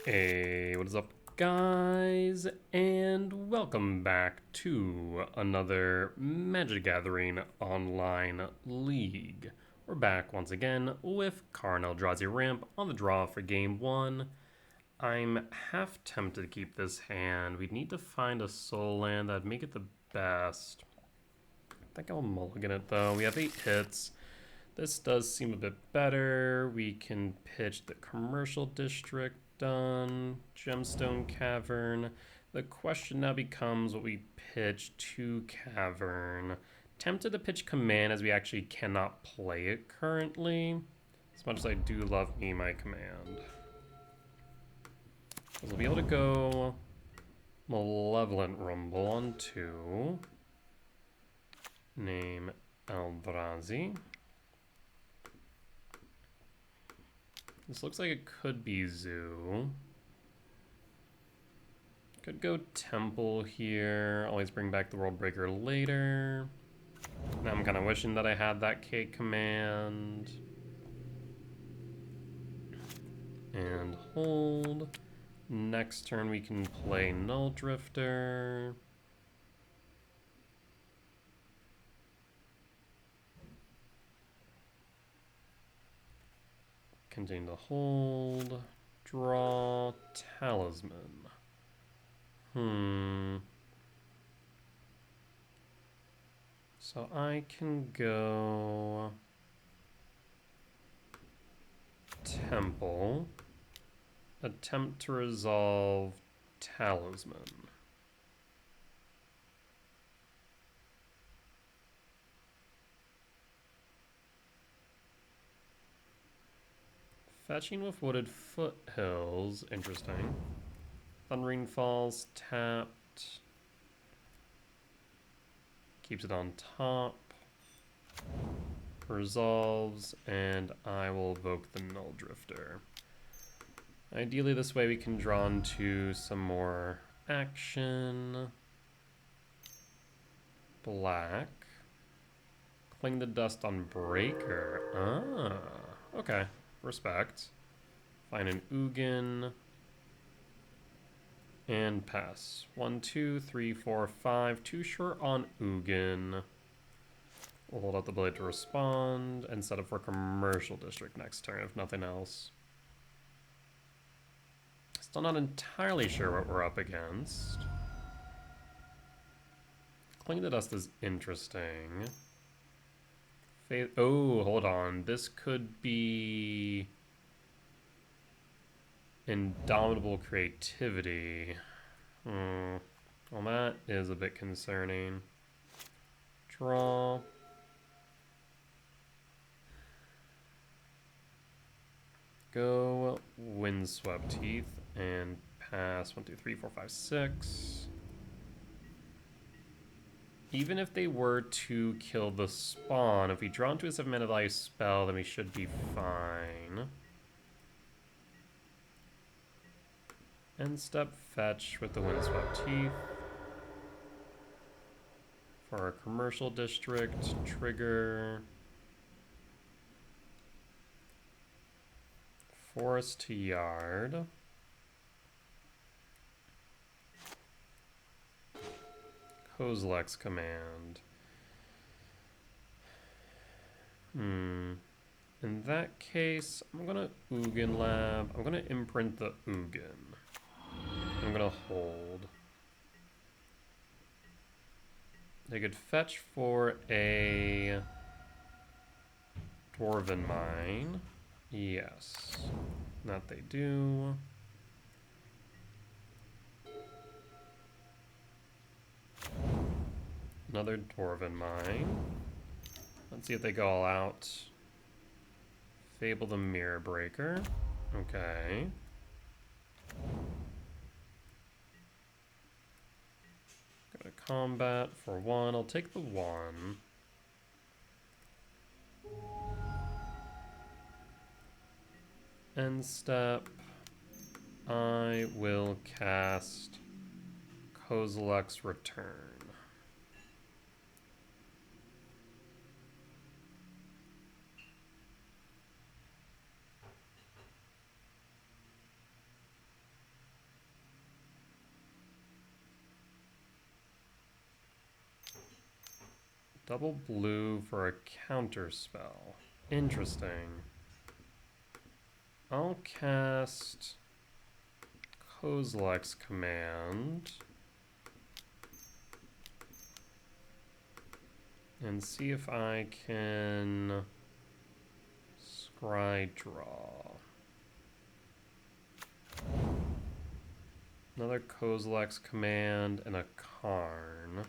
Hey, what is up, guys? And welcome back to another Magic Gathering Online League. We're back once again with Karn Eldrazi Ramp on the draw for Game 1. I'm half tempted to keep this hand. We'd need to find a soul land that'd make it the best. I think I'll mulligan it though. We have 8 hits. This does seem a bit better. We can pitch the commercial district done. Gemstone Cavern. The question now becomes what we pitch to Cavern. Tempted to pitch Command as we actually cannot play it currently. As much as I do love me my Command. We'll be able to go Malevolent Rumble on 2. Name Eldrazi. This looks like it could be Zoo. Could go Temple here. Always bring back the World Breaker later. Now I'm kind of wishing that I had that K command. And hold. Next turn we can play Null Drifter. Continue to hold. Draw. Talisman. So I can go Temple. Attempt to resolve Talisman. Fetching with Wooded Foothills, interesting. Thundering Falls tapped. Keeps it on top. Resolves, and I will evoke the Null Drifter. Ideally this way we can draw into some more action. Black. Cling the Dust on Breaker. Ah, okay. Respect. Find an Ugin. And pass. 1, 2, 3, 4, 5. Too short on Ugin. We'll hold out the blade to respond and set up for Commercial District next turn, if nothing else. Still not entirely sure what we're up against. Cling to Dust is interesting. Oh, hold on. This could be Indomitable Creativity. Well, that is a bit concerning. Draw. Go Windswept Teeth and pass 1, 2, 3, 4, 5, 6. Even if they were to kill the spawn, if we draw into a 7-mana value spell, then we should be fine. End step fetch with the Windswept Teeth. For our Commercial District, trigger. Forest to Yard. Kozilek's Command. In that case, I'm gonna Ugin Lab. I'm gonna imprint the Ugin. I'm gonna hold. They could fetch for a Dwarven Mine. Yes. That they do. Another Dwarven Mine. Let's see if they go all out. Fable the Mirror Breaker. Okay. Go to combat for 1. I'll take the 1. End step. I will cast Kozilek's Return. Double blue for a counter spell. Interesting. I'll cast Kozilek's Command and see if I can scry draw. Another Kozilek's Command and a Karn.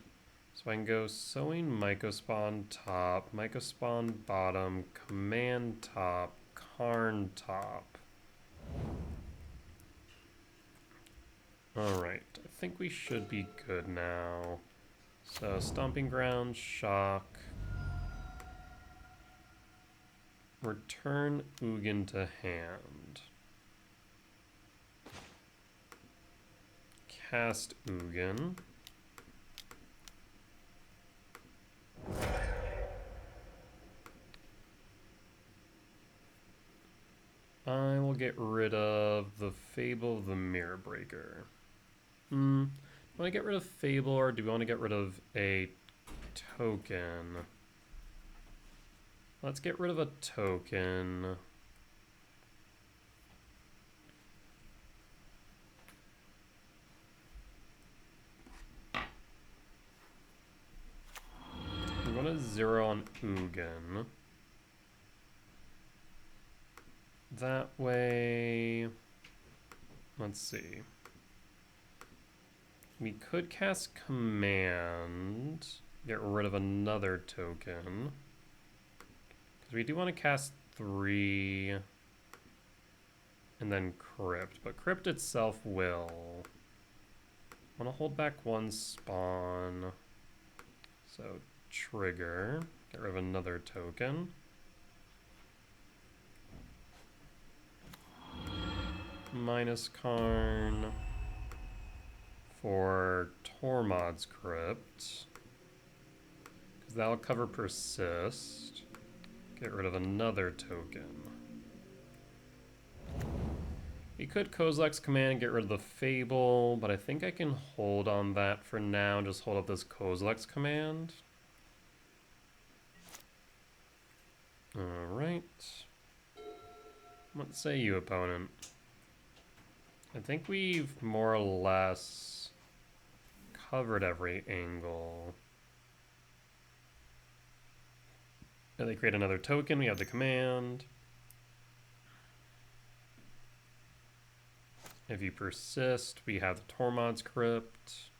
So I can go Sowing Mycospawn top, Mycospawn bottom, Command top, Karn top. Alright, I think we should be good now. So Stomping Ground, Shock. Return Ugin to hand. Cast Ugin. I will get rid of the Fable of the Mirror Breaker. Do we want to get rid of Fable or do we want to get rid of a token? Let's get rid of a token. I'm going to 0 on Ugin. That way, let's see. We could cast Command, get rid of another token. Because we do want to cast 3 and then Crypt, but Crypt itself will. I want to hold back 1 spawn. So trigger, get rid of another token. Minus Karn for Tormod's Crypt, because that'll cover Persist. Get rid of another token. We could Kozilek's Command and get rid of the Fable, but I think I can hold on that for now and just hold up this Kozilek's Command. Alright. What say you, opponent? I think we've more or less covered every angle. And they create another token, we have the command. If you persist, we have the Tormod's Crypt.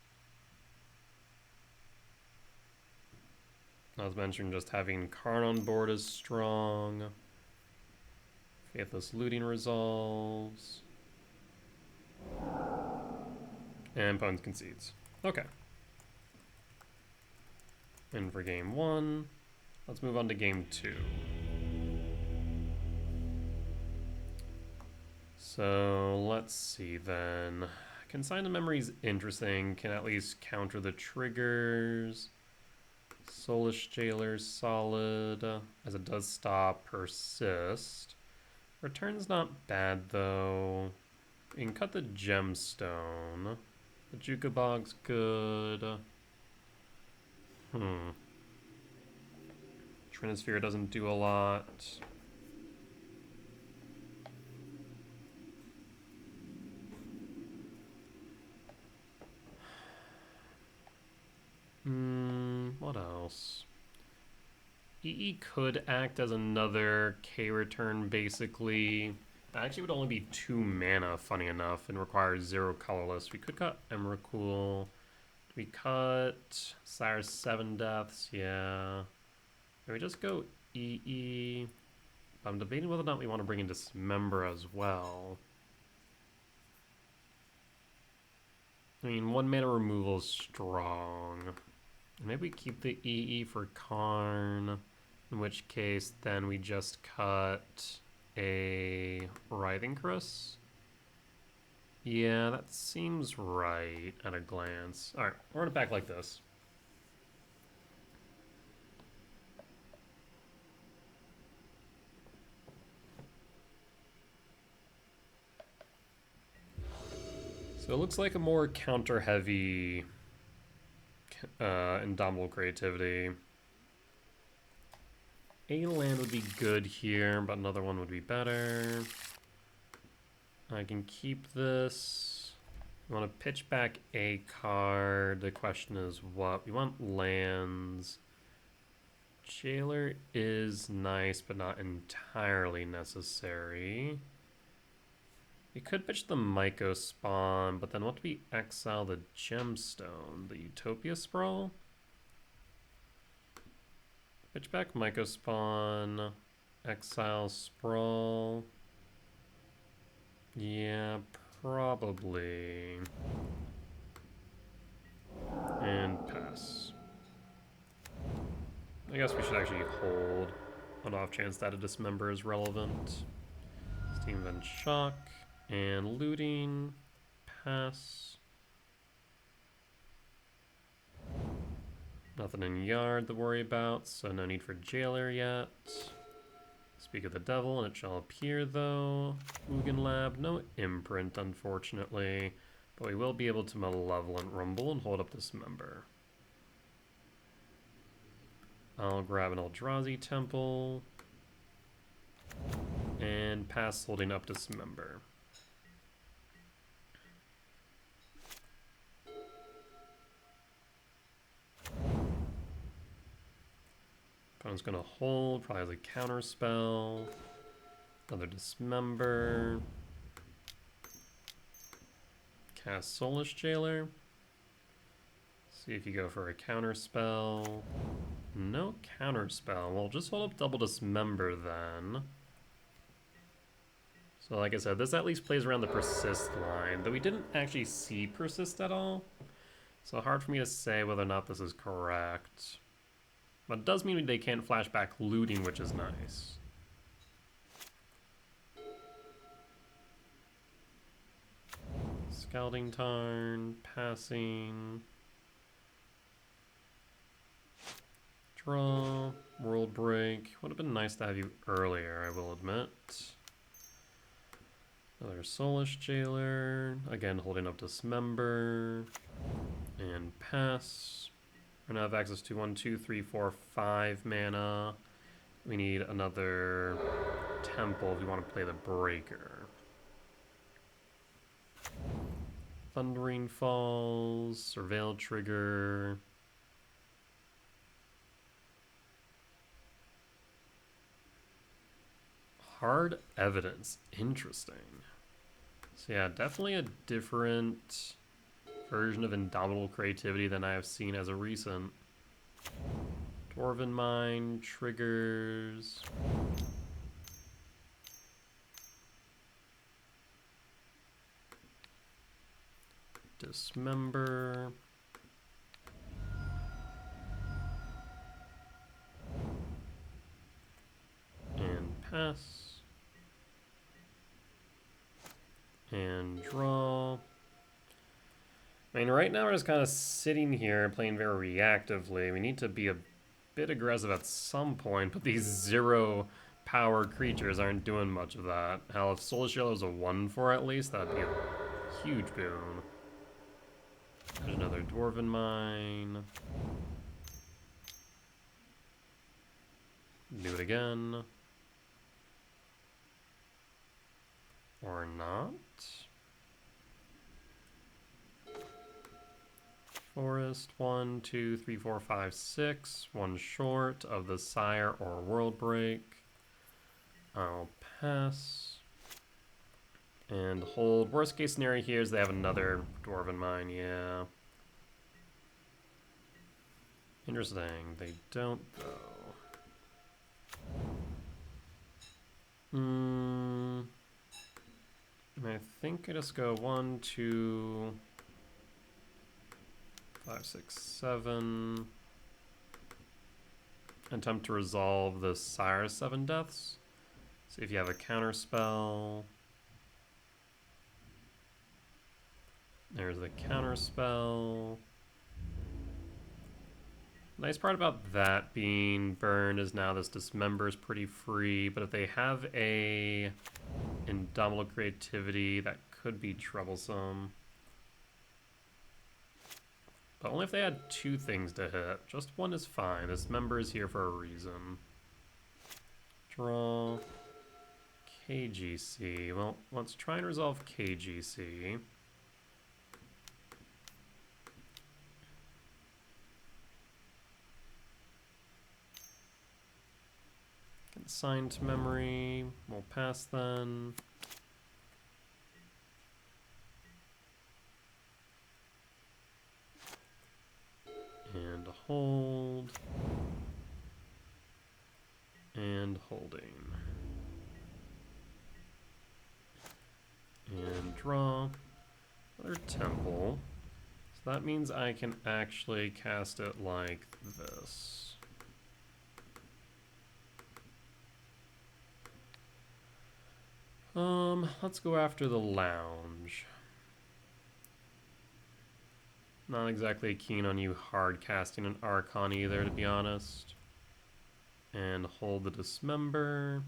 As mentioned, just having Karn on board is strong. Faithless Looting resolves. And opponent concedes. Okay. And for game 1, let's move on to game 2. So let's see then. Consign to Memory is interesting. Can at least counter the triggers. Soulish Jailer's solid, as it does stop Persist. Return's not bad though. You can cut the Gemstone. The Jukabog's good. Trinisphere doesn't do a lot. What else? EE could act as another K return basically. That actually would only be 2 mana, funny enough, and requires 0 colorless. We could cut Emrakul. We cut Sire's 7 Deaths, yeah. Can we just go EE? I'm debating whether or not we want to bring in Dismember as well. I mean, 1 mana removal is strong. Maybe we keep the EE for Karn, in which case then we just cut a Writhing Chris. Yeah, that seems right at a glance. Alright, we're gonna back like this. So it looks like a more counter-heavy Indomitable Creativity. A land would be good here, but another one would be better. I can keep this. We want to pitch back a card. The question is what? We want lands. Jailer is nice, but not entirely necessary. We could pitch the Myco Spawn, but then what do we exile the Gemstone? The Utopia Sprawl? Pitch back Myco Spawn, exile Sprawl. Yeah, probably. And pass. I guess we should actually hold on off chance that a dismember is relevant. Steam Vent Shock and looting. Pass. Nothing in yard to worry about, so no need for jailer yet. Speak of the devil, and it shall appear though. Ugin Lab, no imprint unfortunately, but we will be able to Malevolent Rumble and hold up Dismember. I'll grab an Eldrazi Temple and pass holding up Dismember. Opponent's gonna hold, probably has a counter spell. Another Dismember. Cast Soulless Jailer. See if you go for a counter spell. No counter spell. Well, just hold up double Dismember then. So like I said, this at least plays around the persist line, though we didn't actually see persist at all. So hard for me to say whether or not this is correct. But it does mean they can't flash back looting, which is nice. Scalding Tarn, passing. Draw, World Break. Would have been nice to have you earlier, I will admit. Another Soulless Jailer. Again, holding up Dismember. And pass. We're gonna have access to 1, 2, 3, 4, 5 mana. We need another temple if we want to play the Breaker. Thundering Falls, Surveil Trigger. Hard Evidence, interesting. So yeah, definitely a different version of Indomitable Creativity than I have seen as a recent. Dwarven Mine, triggers. Dismember. And pass. And draw. I mean, right now we're just kind of sitting here playing very reactively. We need to be a bit aggressive at some point, but these 0 power creatures aren't doing much of that. Hell, if Soulless Jailer was a 1/4 at least, that'd be a huge boon. There's another Dwarven Mine. Do it again. Or not. Forest, 1, 2, 3, 4, 5, 6. One short of the Sire or World Break. I'll pass. And hold. Worst case scenario here is they have another Dwarven Mine, yeah. Interesting. They don't, though. I think I just go 1, 2, 5, 6, 7. Attempt to resolve the Sire's 7 deaths. See if you have a counter spell. There's the counter spell. Nice part about that being burned is now this Dismember is pretty free, but if they have a Indomitable Creativity, that could be troublesome. But only if they had 2 things to hit. Just 1 is fine. This member is here for a reason. Draw. KGC. Well, let's try and resolve KGC. Consign to memory. We'll pass then. And hold. And holding. And draw. Another temple. So that means I can actually cast it like this. Let's go after the lounge. Not exactly keen on you hard casting an Archon either, to be honest. And hold the Dismember.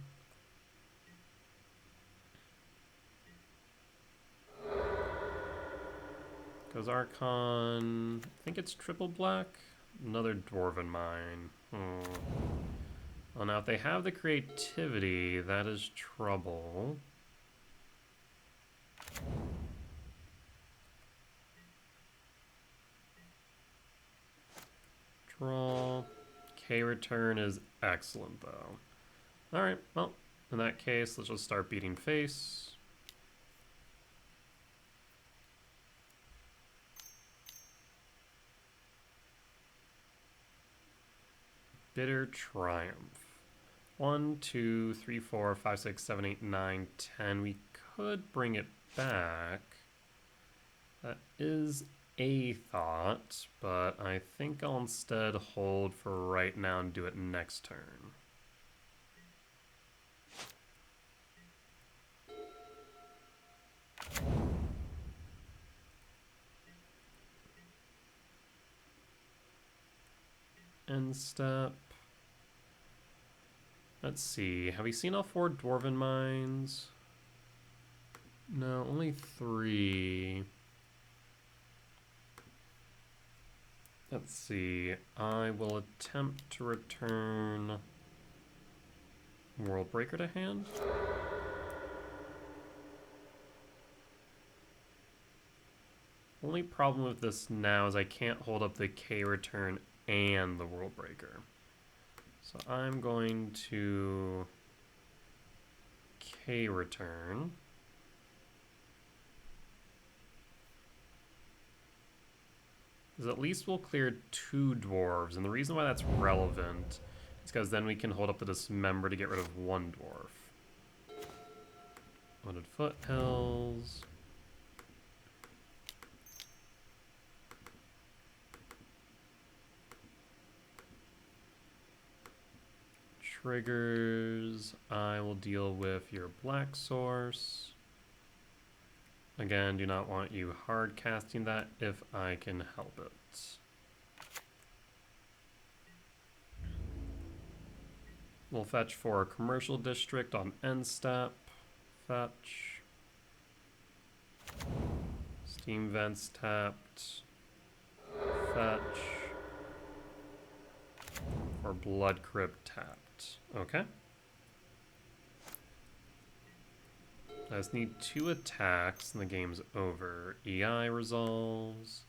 Goes Archon. I think it's triple black. Another Dwarven Mine. Well, now if they have the creativity, that is trouble. Draw. K return is excellent though. Alright, well, in that case, let's just start beating face. Bitter Triumph. 1, 2, 3, 4, 5, 6, 7, 8, 9, 10. We could bring it back. That is a thought, but I think I'll instead hold for right now and do it next turn. End step. Let's see. Have we seen all 4 Dwarven Mines? No, only 3. Let's see. I will attempt to return Worldbreaker to hand. Only problem with this now is I can't hold up the K return and the Worldbreaker. So I'm going to K return. Because at least we'll clear 2 dwarves, and the reason why that's relevant is because then we can hold up the Dismember to get rid of 1 dwarf. Wooded Foothills. Triggers, I will deal with your Black Source. Again, do not want you hard casting that if I can help it. We'll fetch for a commercial district on end step. Fetch. Steam vents tapped. Fetch. Or Blood Crypt tapped. Okay. I just need 2 attacks and the game's over. EI resolves.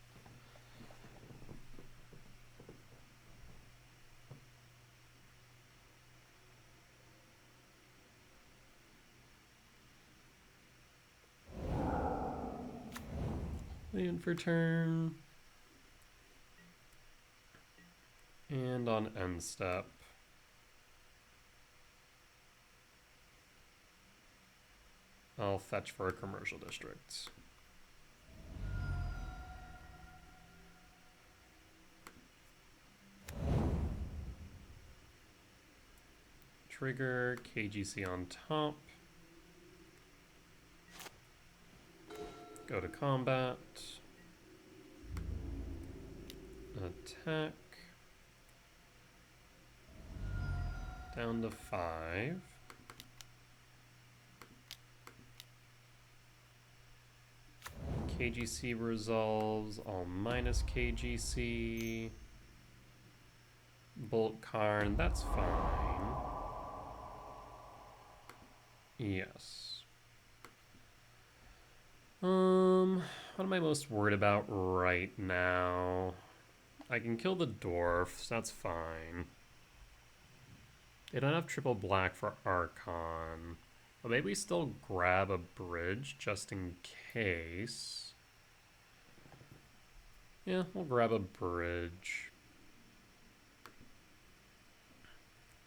Waiting for turn. And on end step. I'll fetch for a commercial district. Trigger, KGC on top. Go to combat. Attack. Down to 5. KGC resolves, all minus KGC. Bolt Karn, that's fine. Yes. What am I most worried about right now? I can kill the dwarfs, that's fine. They don't have triple black for Archon. But maybe we still grab a bridge just in case. Yeah, we'll grab a bridge.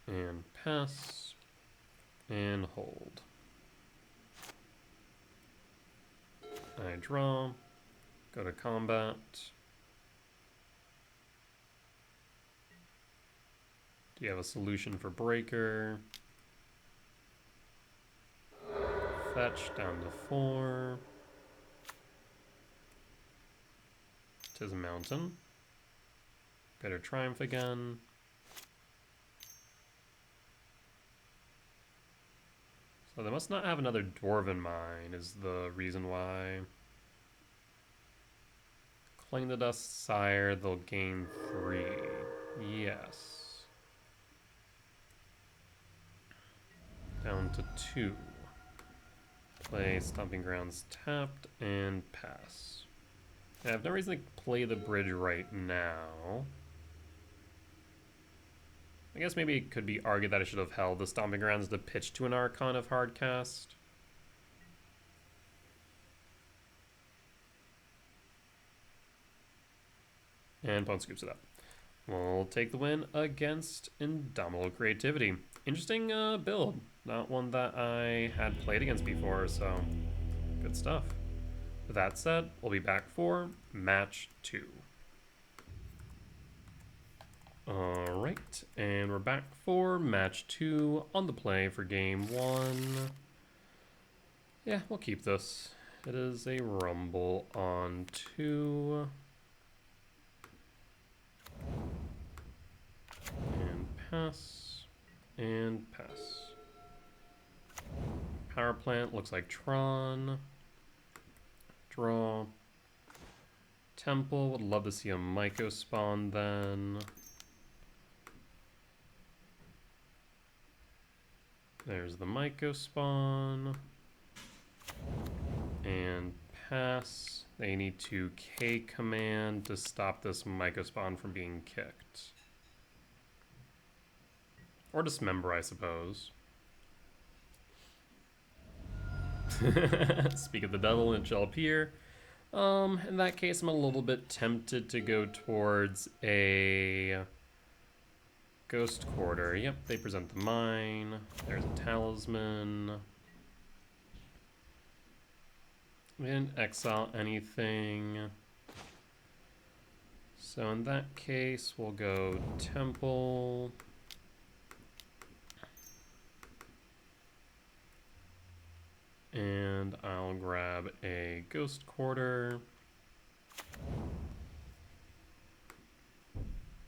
And pass. And hold. I draw. Go to combat. Do you have a solution for breaker? Fetch down to 4. Tis a mountain. Better triumph again. So they must not have another dwarven mine is the reason why. Cling the Dust Sire, they'll gain 3. Yes. Down to 2. Play Stomping Grounds tapped and pass. I have no reason to play the bridge right now. I guess maybe it could be argued that I should have held the Stomping Grounds to pitch to an Archon of Hardcast. And Pwn scoops it up. We'll take the win against Indomitable Creativity. Interesting build. Not one that I had played against before, so good stuff. With that said, we'll be back for match 2. Alright, and we're back for match 2 on the play for game 1. Yeah, we'll keep this. It is a rumble on 2. And pass. And pass. Power plant looks like Tron. Draw. Temple, would love to see a Myco spawn then. There's the Myco spawn. And pass. They need to K command to stop this Myco spawn from being kicked. Or dismember, I suppose. Speak of the devil, it shall appear. In that case, I'm a little bit tempted to go towards a Ghost Quarter. Yep, they present the mine. There's a talisman. We didn't exile anything. So in that case, we'll go Temple. And I'll grab a Ghost Quarter.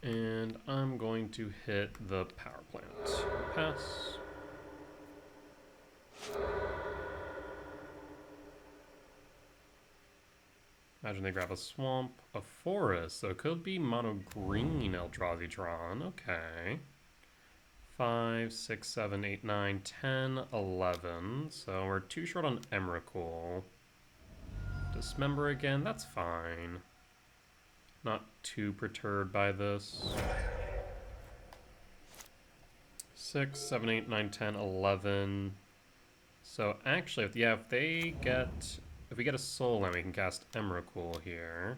And I'm going to hit the power plant. Pass. Imagine they grab a swamp, a forest, so it could be mono green Eldrazi Tron. Okay. 5, 6, 7, 8, 9, 10, 11. So we're 2 short on Emrakul. Dismember again, that's fine. Not too perturbed by this. 6, 7, 8, 9, 10, 11. So actually, if we get a soul, then we can cast Emrakul here.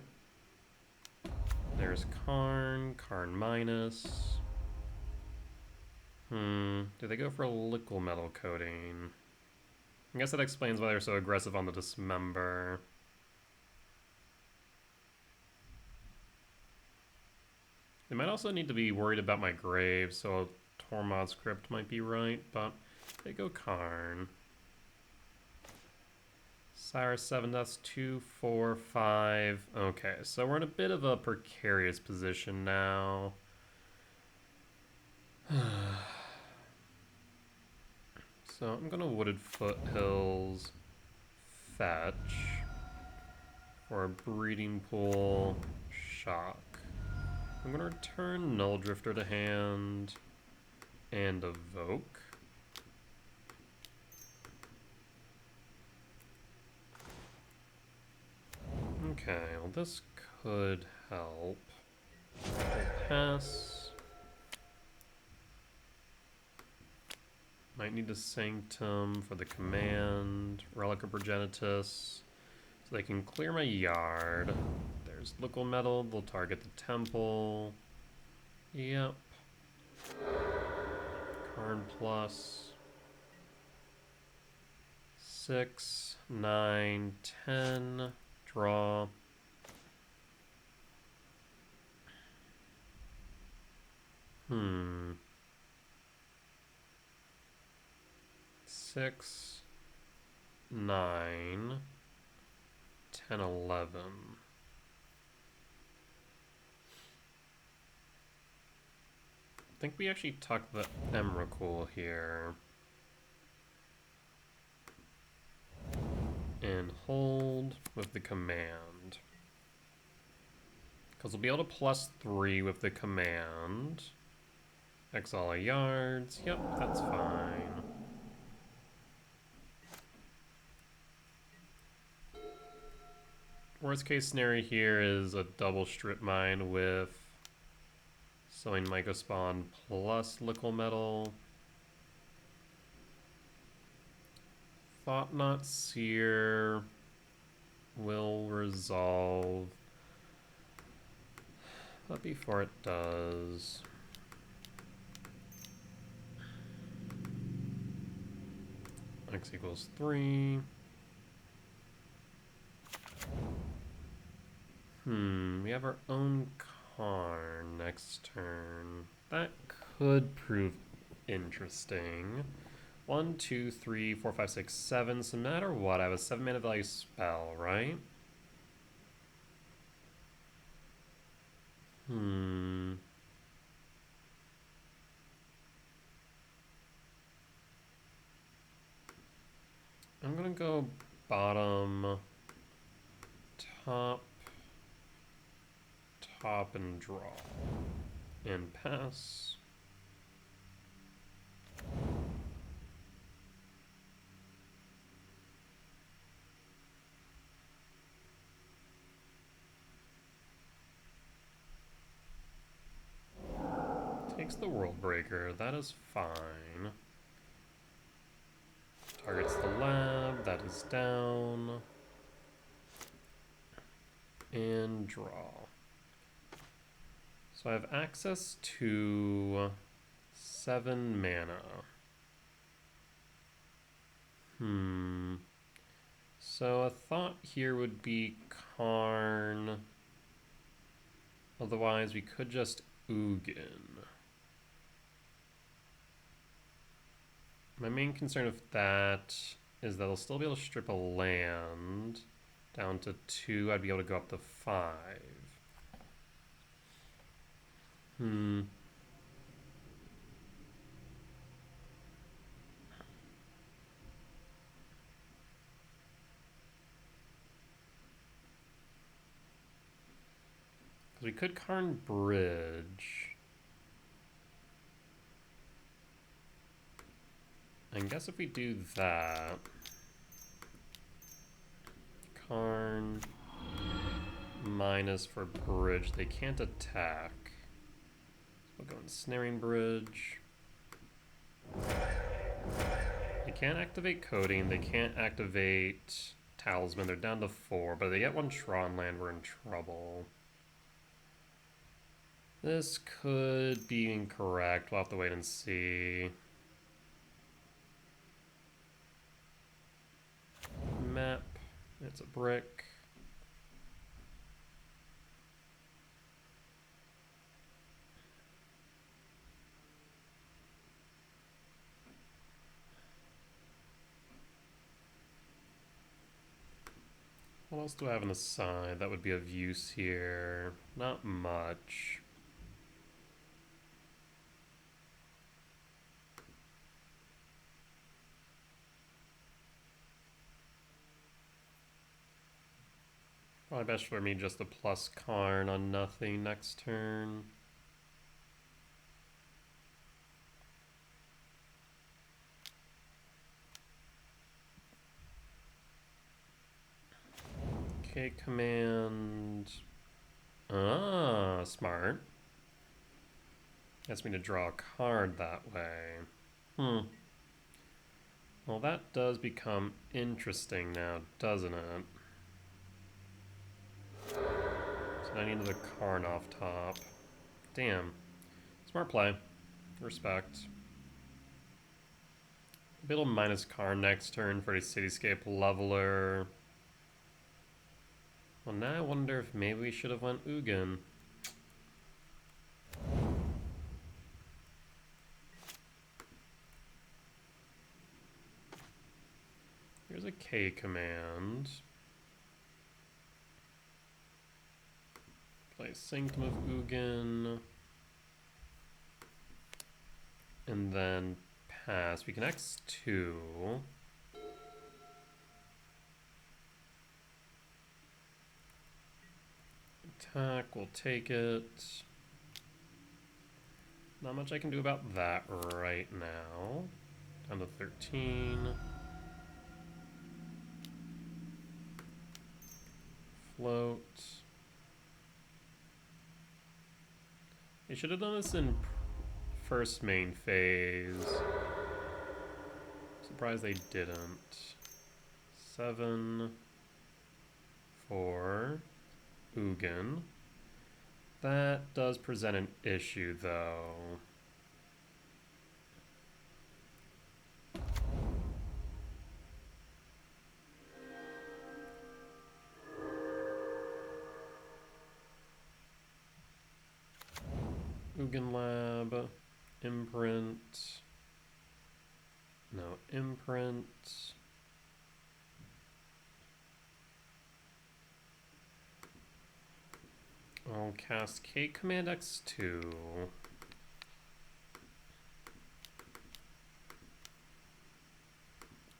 There's Karn minus. Do they go for a liquid metal coating? I guess that explains why they're so aggressive on the dismember. They might also need to be worried about my grave, so Tormod's Crypt might be right, but they go Karn. Cyrus 7, that's 2, 4, 5. Okay, so we're in a bit of a precarious position now. So I'm gonna Wooded Foothills fetch for a Breeding Pool shock. I'm gonna return Null Drifter to hand and evoke. Okay, well this could help. Pass. Might need a Sanctum for the command. Relic of Progenitus. So they can clear my yard. There's Liquid Metal. They'll target the temple. Yep. Karn plus. 6, 9, 10. Draw. Hmm. 6, 9, 10, 11. I think we actually tuck the Emrakul here. And hold with the command. Because we'll be able to +3 with the command. Exile our yards. Yep, that's fine. Worst case scenario here is a double strip mine with Sowing Mycospawn plus Liquid Metal. Thought Not Seer will resolve. But before it does, X equals 3. We have our own Karn next turn. That could prove interesting. 1, 2, 3, 4, 5, 6, 7. So no matter what, I have a 7 mana value spell, right? I'm gonna go bottom, top, and draw. And pass. Takes the World Breaker, that is fine. Targets the lab, that is down. And draw. So I have access to 7 mana. So a thought here would be Karn. Otherwise, we could just Ugin. My main concern with that is that I'll still be able to strip a land down to 2. I'd be able to go up to 5. We could Karn Bridge. I guess if we do that, Karn minus for Bridge, they can't attack. So we'll go Ensnaring Bridge. They can't activate Coding, they can't activate Talisman, they're down to 4, but if they get 1 Tron land, we're in trouble. This could be incorrect, we'll have to wait and see. Map, it's a brick. What else do I have on the side that would be of use here? Not much. Probably best for me just to plus Karn on nothing next turn. K command. Ah, smart. Asks me to draw a card that way. Well, that does become interesting now, doesn't it? So I need another Karn off top. Damn. Smart play. Respect. Maybe it'll minus Karn next turn for a Cityscape Leveler. Well, now I wonder if maybe we should have went Ugin. Here's a K command. Play Sanctum of Ugin. And then pass. We can X2. Attack, we'll take it. Not much I can do about that right now. Down to 13. Float. They should have done this in first main phase. Surprised they didn't. 7. 4. Ugin. That does present an issue, though. Ugin Lab. Imprint. No, imprint. I'll cast K Command X2.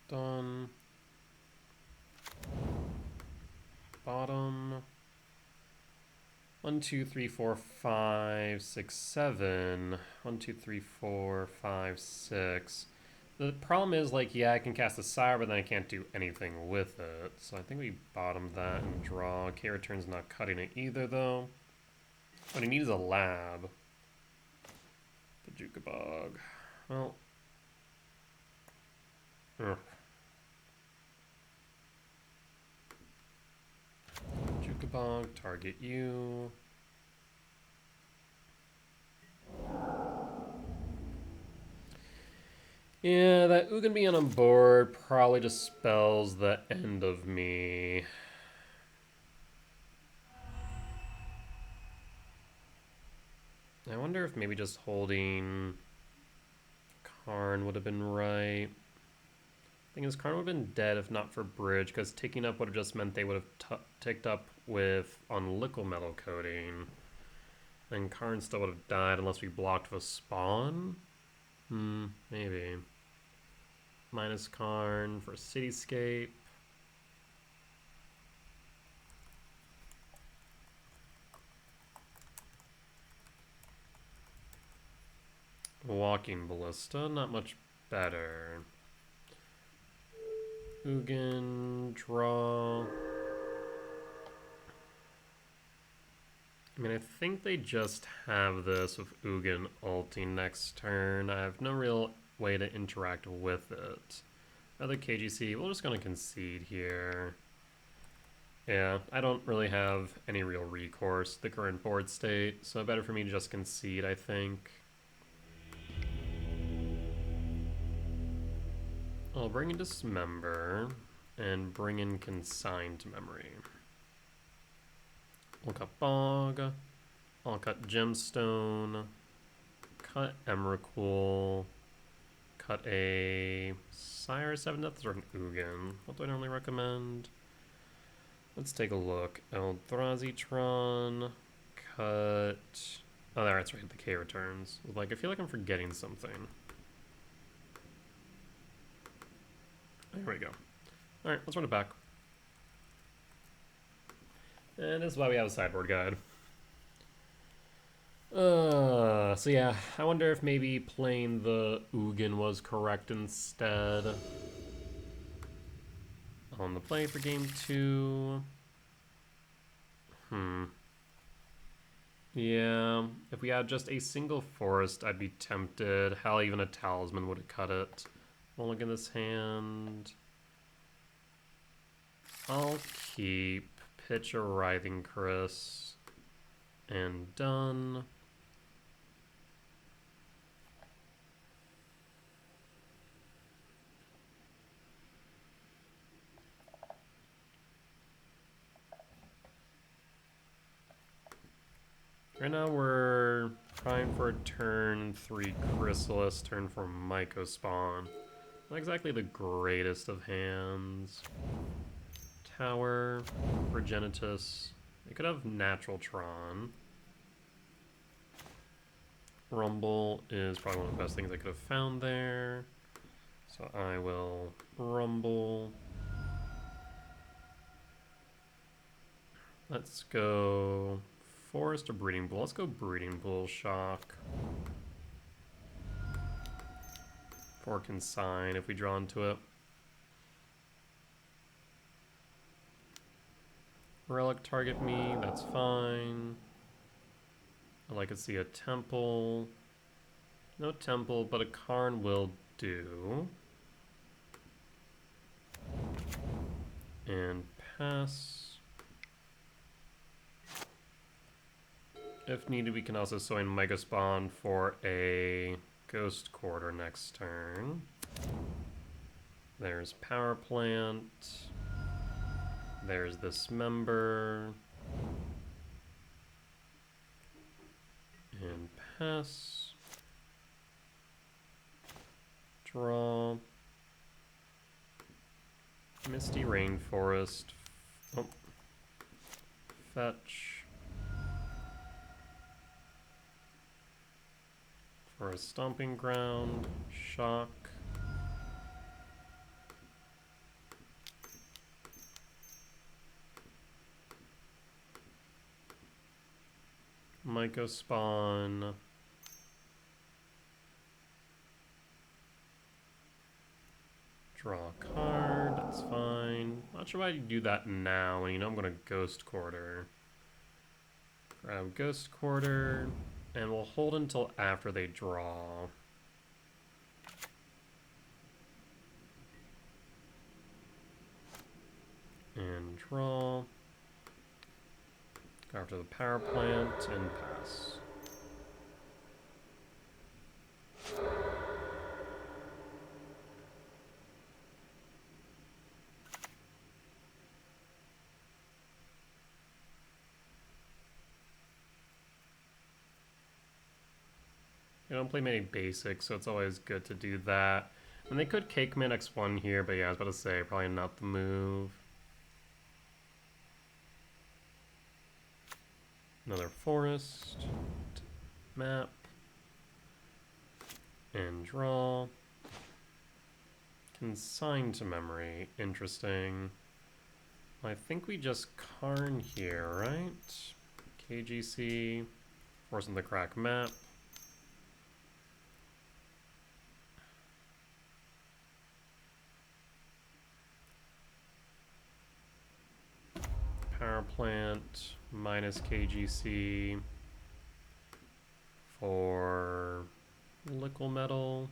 Done. Bottom. 1, 2, 3, 4, 5, 6, 7. 1, 2, 3, 4, 5, 6. The problem is, like, yeah, I can cast a Sire, but then I can't do anything with it. So I think we bottom that and draw. K return's not cutting it either, though. What I need is a lab. The Jukabog. Well. Ugh. Jukabog, target you. Yeah, that Ugin being on board probably just spells the end of me. I wonder if maybe just holding Karn would have been right. Thing is, Karn would have been dead if not for Bridge, because taking up would have just meant they would have ticked up with on liquid metal coating. And Karn still would have died unless we blocked with Spawn? Maybe. Minus Karn for Cityscape. Walking Ballista, not much better. Ugin, draw. I mean, I think they just have this with Ugin ulting next turn. I have no real way to interact with it. Other KGC, we're just going to concede here. Yeah, I don't really have any real recourse to the current board state, so better for me to just concede, I think. I'll bring in Dismember and bring in Consigned Memory. We'll cut Bog. I'll cut Gemstone. Cut Emrakul. Cut a Sire 7 Deaths or an Ugin. What do I normally recommend? Let's take a look. Eldrazi Tron. Cut. Oh, that's right. The K returns. Like, I feel like I'm forgetting something. There we go. Alright, let's run it back. And this is why we have a sideboard guide. So yeah, I wonder if maybe playing the Ugin was correct instead. On the play for game 2. Yeah, if we had just a single forest, I'd be tempted. Hell, even a talisman would have cut it. Well, look at this hand. I'll keep pitch a Writhing Chris. And done. Right now we're trying for a turn 3 Chrysalis, turn 4 Mycospawn. Not exactly the greatest of hands. Tower, Progenitus. They could have Natural Tron. Rumble is probably one of the best things I could have found there. So I will Rumble. Let's go Forest or Breeding Pool. Let's go Breeding Pool Shock. 4 Consign if we draw into it. Relic target me, that's fine. I'd like to see a Temple. No Temple, but a Karn will do. And pass. If needed, we can also sow in Mycospawn for a Ghost Quarter next turn. There's Power Plant. There's this member. And pass. Draw. Misty Rainforest. Oh. Fetch. For a Stomping Ground. Shock. Mycospawn. Draw a card, that's fine. Not sure why you do that now when you know I'm going to Ghost Quarter. Grab Ghost Quarter, and we'll hold until after they draw. And draw. Go after the Power Plant and pass. I don't play many basics, so it's always good to do that. And they could Cake Man X1 here, but yeah, I was about to say, probably not the move. Another forest. Map. And draw. Consign to memory. Interesting. I think we just Karn here, right? KGC. Forcing the crack map. Power Plant minus KGC for Liquid Metal.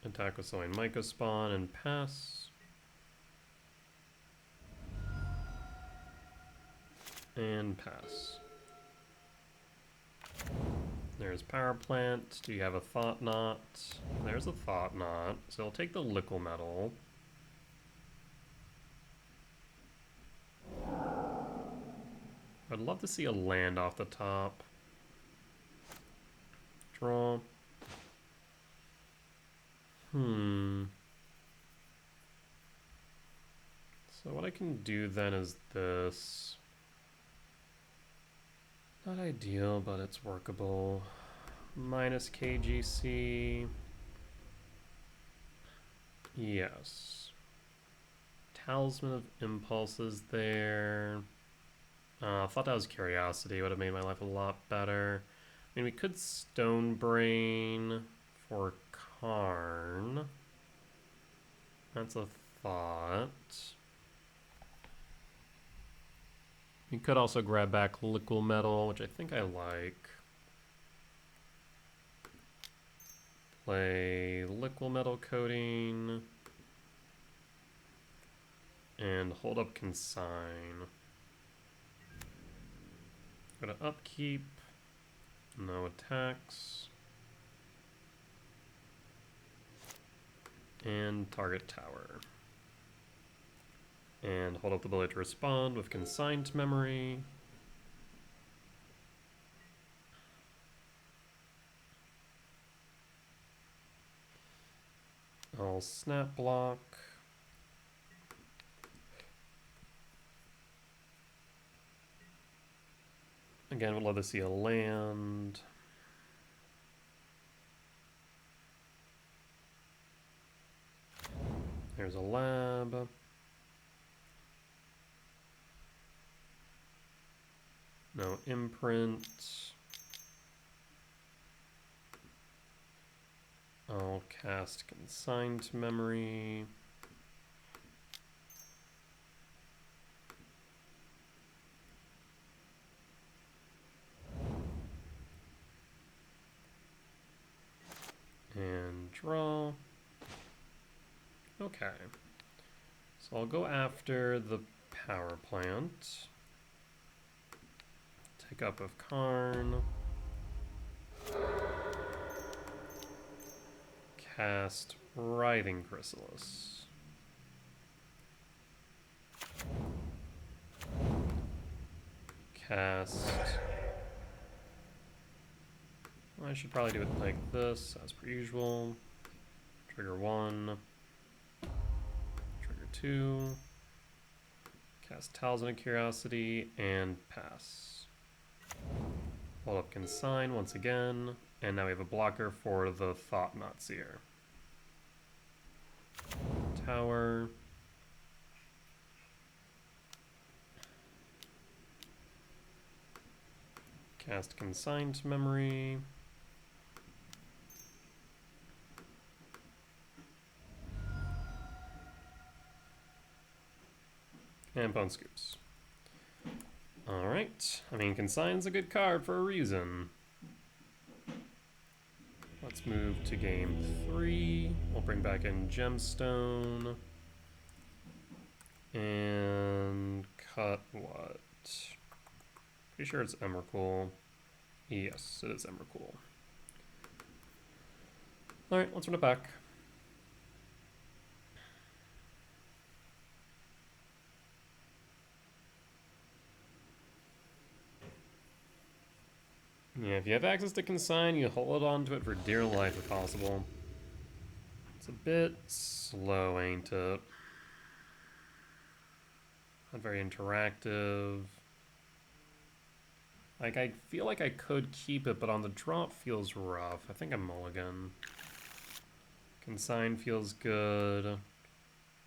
Attack with Sowing Mycospawn and pass. And pass. There's Power Plant. Do you have a Thought Knot? There's a Thought Knot. So I'll take the Liquid Metal. I'd love to see a land off the top. Draw. So what I can do then is this. Not ideal, but it's workable. Minus KGC. Yes. Talisman of Impulses there. I thought that was Curiosity. Would have made my life a lot better. I mean, we could Stone Brain for Karn. That's a thought. You could also grab back Liquid Metal, which I think I like. Play Liquid Metal Coating. And hold up Consign. Go to Upkeep. No attacks. And target tower. And hold up the ability to respond with Consigned Memory. I'll Snap Block. Again, would love to see a land. There's a lab. No imprint. I'll cast Consigned Memory. And draw. Okay. So I'll go after the power plant. Take up of Karn. Cast Writhing Chrysalis. Cast... I should probably do it like this, as per usual. Trigger 1. Trigger 2. Cast Talisman of Curiosity, and pass. Hold up Consign once again, and now we have a blocker for the Thought-Knot Seer. Tower. Cast Consigned Memory. And Bone Scoops. Alright. I mean, Consign's a good card for a reason. Let's move to game 3. We'll bring back in Gemstone. And cut what? Pretty sure it's Emrakul. Yes, it is Emrakul. Alright, let's run it back. Yeah, if you have access to Consign, you hold on to it for dear life if possible. It's a bit slow, ain't it? Not very interactive. Like, I feel like I could keep it, but on the draw it feels rough. I think I'm mulligan. Consign feels good.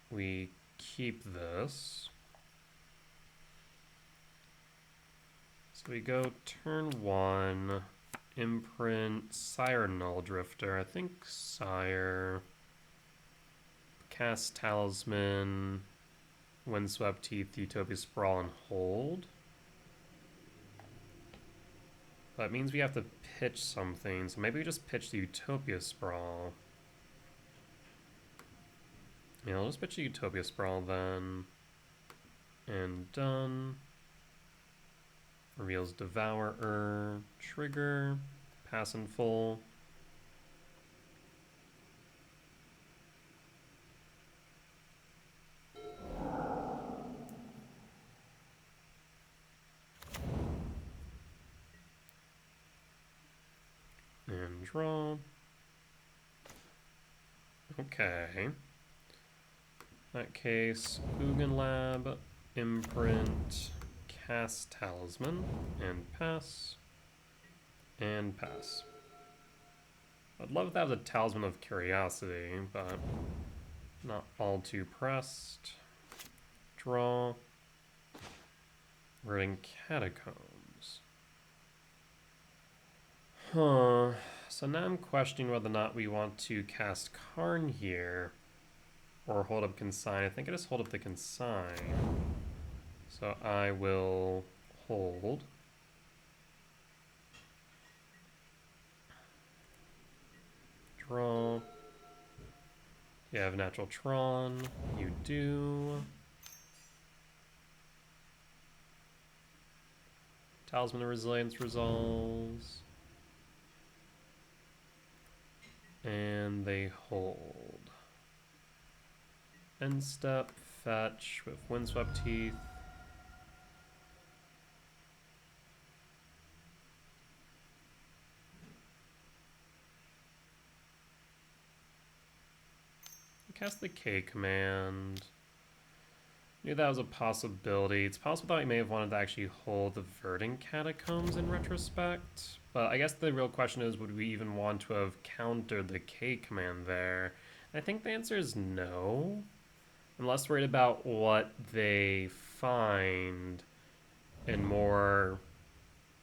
We keep this. So we go turn 1, imprint, Sire Null Drifter. I think Sire. Cast Talisman, Windswept Teeth, Utopia Sprawl, and hold. That means we have to pitch something, so maybe we just pitch the Utopia Sprawl. Yeah, I'll just pitch the Utopia Sprawl then. And done. Reveals Devourer, trigger, pass in full. And draw. Okay. In that case, Ugin Lab, imprint, cast Talisman, and pass. And pass. I'd love if that was a Talisman of Curiosity, but not all too pressed. Draw. We're in Catacombs. Huh. So now I'm questioning whether or not we want to cast Karn here or hold up Consign. I think I just hold up the Consign. So I will hold. Draw. You have natural Tron. You do. Talisman of Resilience resolves. And they hold. End step, fetch with Windswept Teeth. Cast the K command. Knew that was a possibility. It's possible that we may have wanted to actually hold the Verdant Catacombs in retrospect. But I guess the real question is, would we even want to have countered the K command there? I think the answer is no. I'm less worried about what they find and more...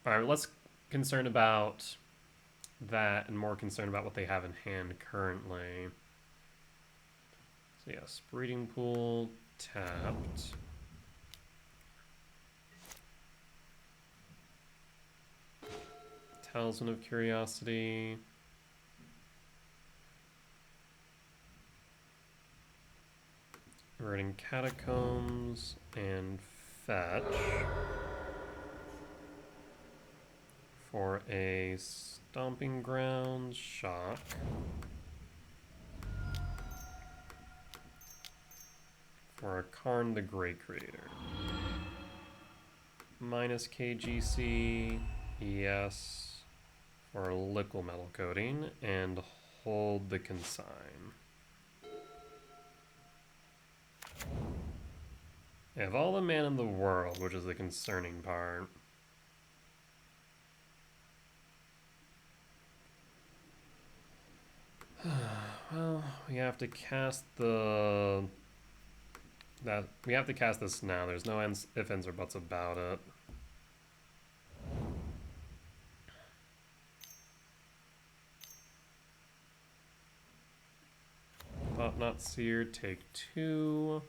Or less concerned about that and more concerned about what they have in hand currently. So yes, Breeding Pool, tapped. Talisman of Curiosity. Verdant Catacombs and fetch for a Stomping Grounds shock. For a Karn the Great Creator. Minus KGC, yes, for a Liquid Metal Coating, and hold the Consign. I have all the mana in the world, which is the concerning part. Well, we have to cast the... we have to cast this now. There's no ifs, ands, or buts about it. Thought Not Seer, take 2.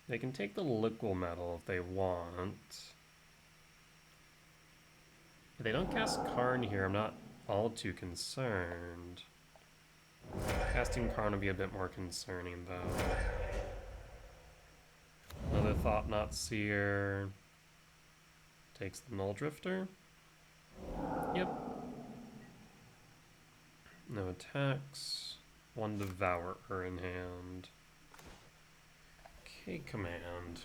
They can take the Liquid Metal if they want. If they don't cast Karn here, I'm not all too concerned. Casting Karn would be a bit more concerning, though. Another Thought Not Seer. Takes the Null Drifter. Yep. No attacks. One Devourer in hand. K command.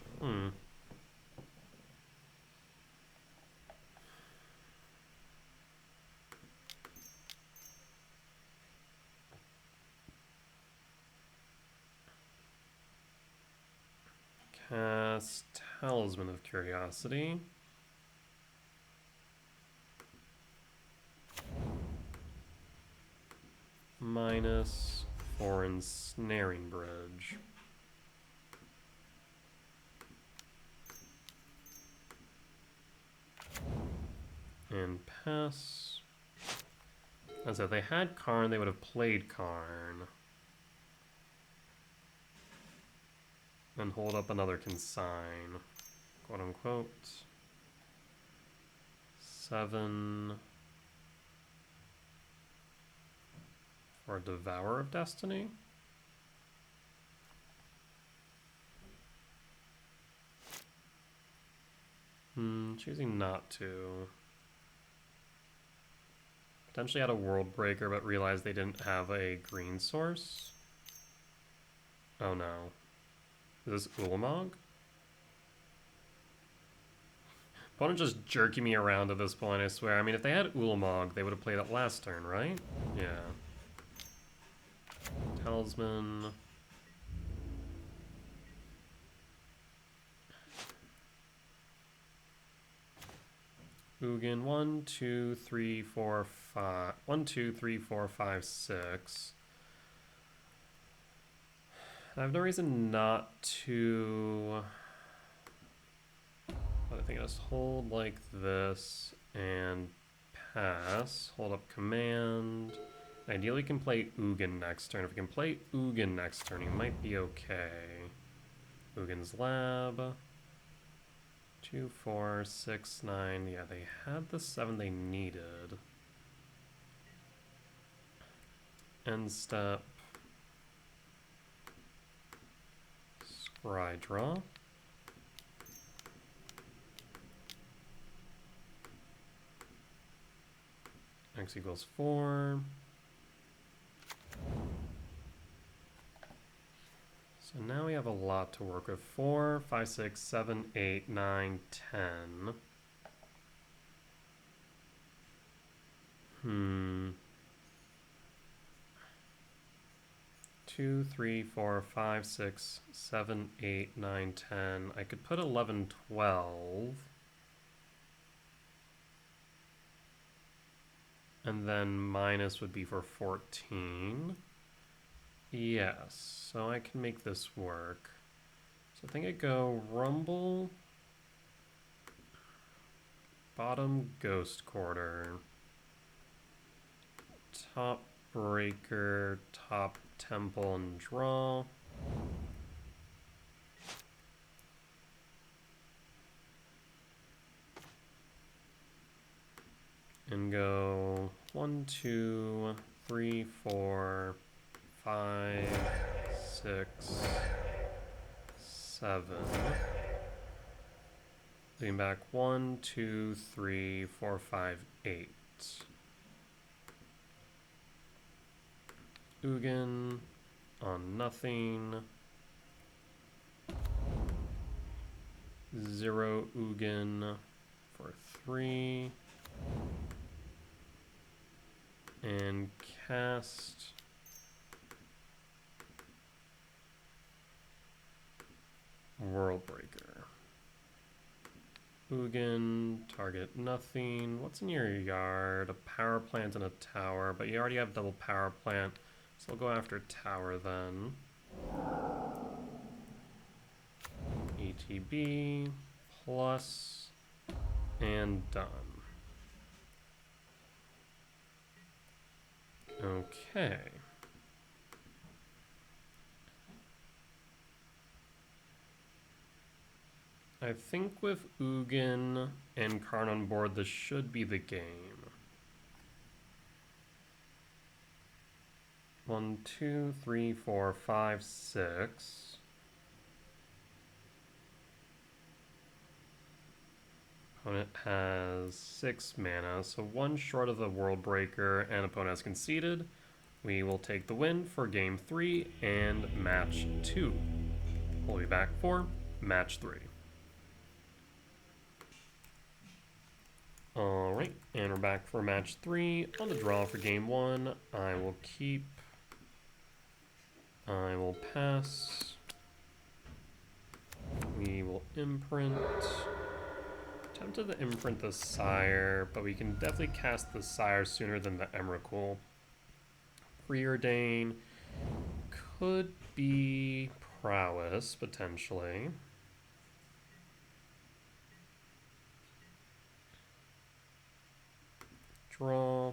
Cast Talisman of Curiosity. Minus for Ensnaring Bridge. And pass. And so if they had Karn, they would have played Karn. And hold up another Consign. Quote unquote. 7. For Devourer of Destiny. Choosing not to. Potentially had a World Breaker, but realized they didn't have a green source. Oh no. Is this Ulamog? Opponent just jerking me around at this point, I swear. I mean, if they had Ulamog, they would have played it last turn, right? Yeah. Talisman. Ugin, 1, 2, 3, 4, 5. 1, 2, 3, 4, 5, 6. I have no reason not to. But I think I just hold like this and pass. Hold up command. Ideally, can play Ugin next turn. If we can play Ugin next turn, he might be okay. Ugin's Lab. 2, 4, 6, 9. Yeah, they had the 7 they needed. End step. Scry draw. X equals 4. So now we have a lot to work with. 4, 5, 6, 7, 8, 9, 10. 2, 3, 4, 5, 6, 7, 8, 9, 10. I could put 11, 12. And then minus would be for 14. Yes, so I can make this work. So I think I go Rumble, bottom Ghost Quarter, top Breaker, top Temple, and draw. And go 1, 2, 3, 4, 5, 6, 7. Looking back 1, 2, 3, 4, 5, 8. Ugin on nothing. 0 Ugin for 3. And cast World Breaker. Ugin, target nothing. What's in your yard? A power plant and a tower, but you already have double power plant, so I'll go after tower then. ETB, plus, and done. Okay. I think with Ugin and Karn on board, this should be the game. 1, 2, 3, 4, 5, 6. Opponent has 6 mana, so 1 short of the World Breaker, and opponent has conceded. We will take the win for game 3 and match 2. We'll be back for match 3. Alright, and we're back for match 3. On the draw for game 1, I will keep. I will pass. We will imprint. Tempted to imprint the Sire, but we can definitely cast the Sire sooner than the Emrakul. Preordain could be Prowess, potentially. Draw.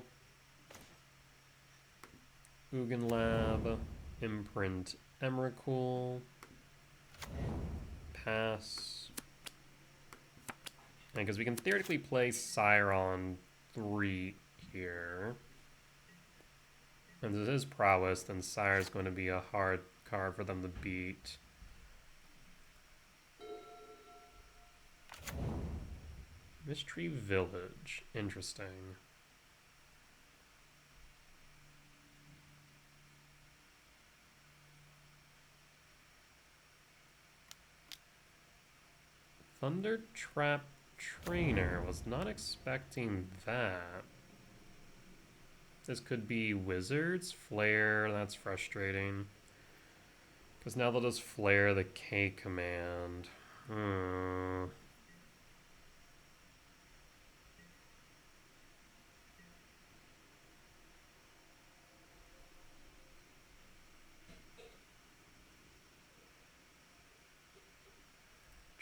Ugin Lab. Imprint Emrakul. Pass. Because we can theoretically play Sire on 3 here. And this is Prowess, then Sire is going to be a hard card for them to beat. Mystery Village. Interesting. Thunder Trap Trainer. Was not expecting that. This could be Wizards. Flare. That's frustrating. Because now they'll just flare the K command.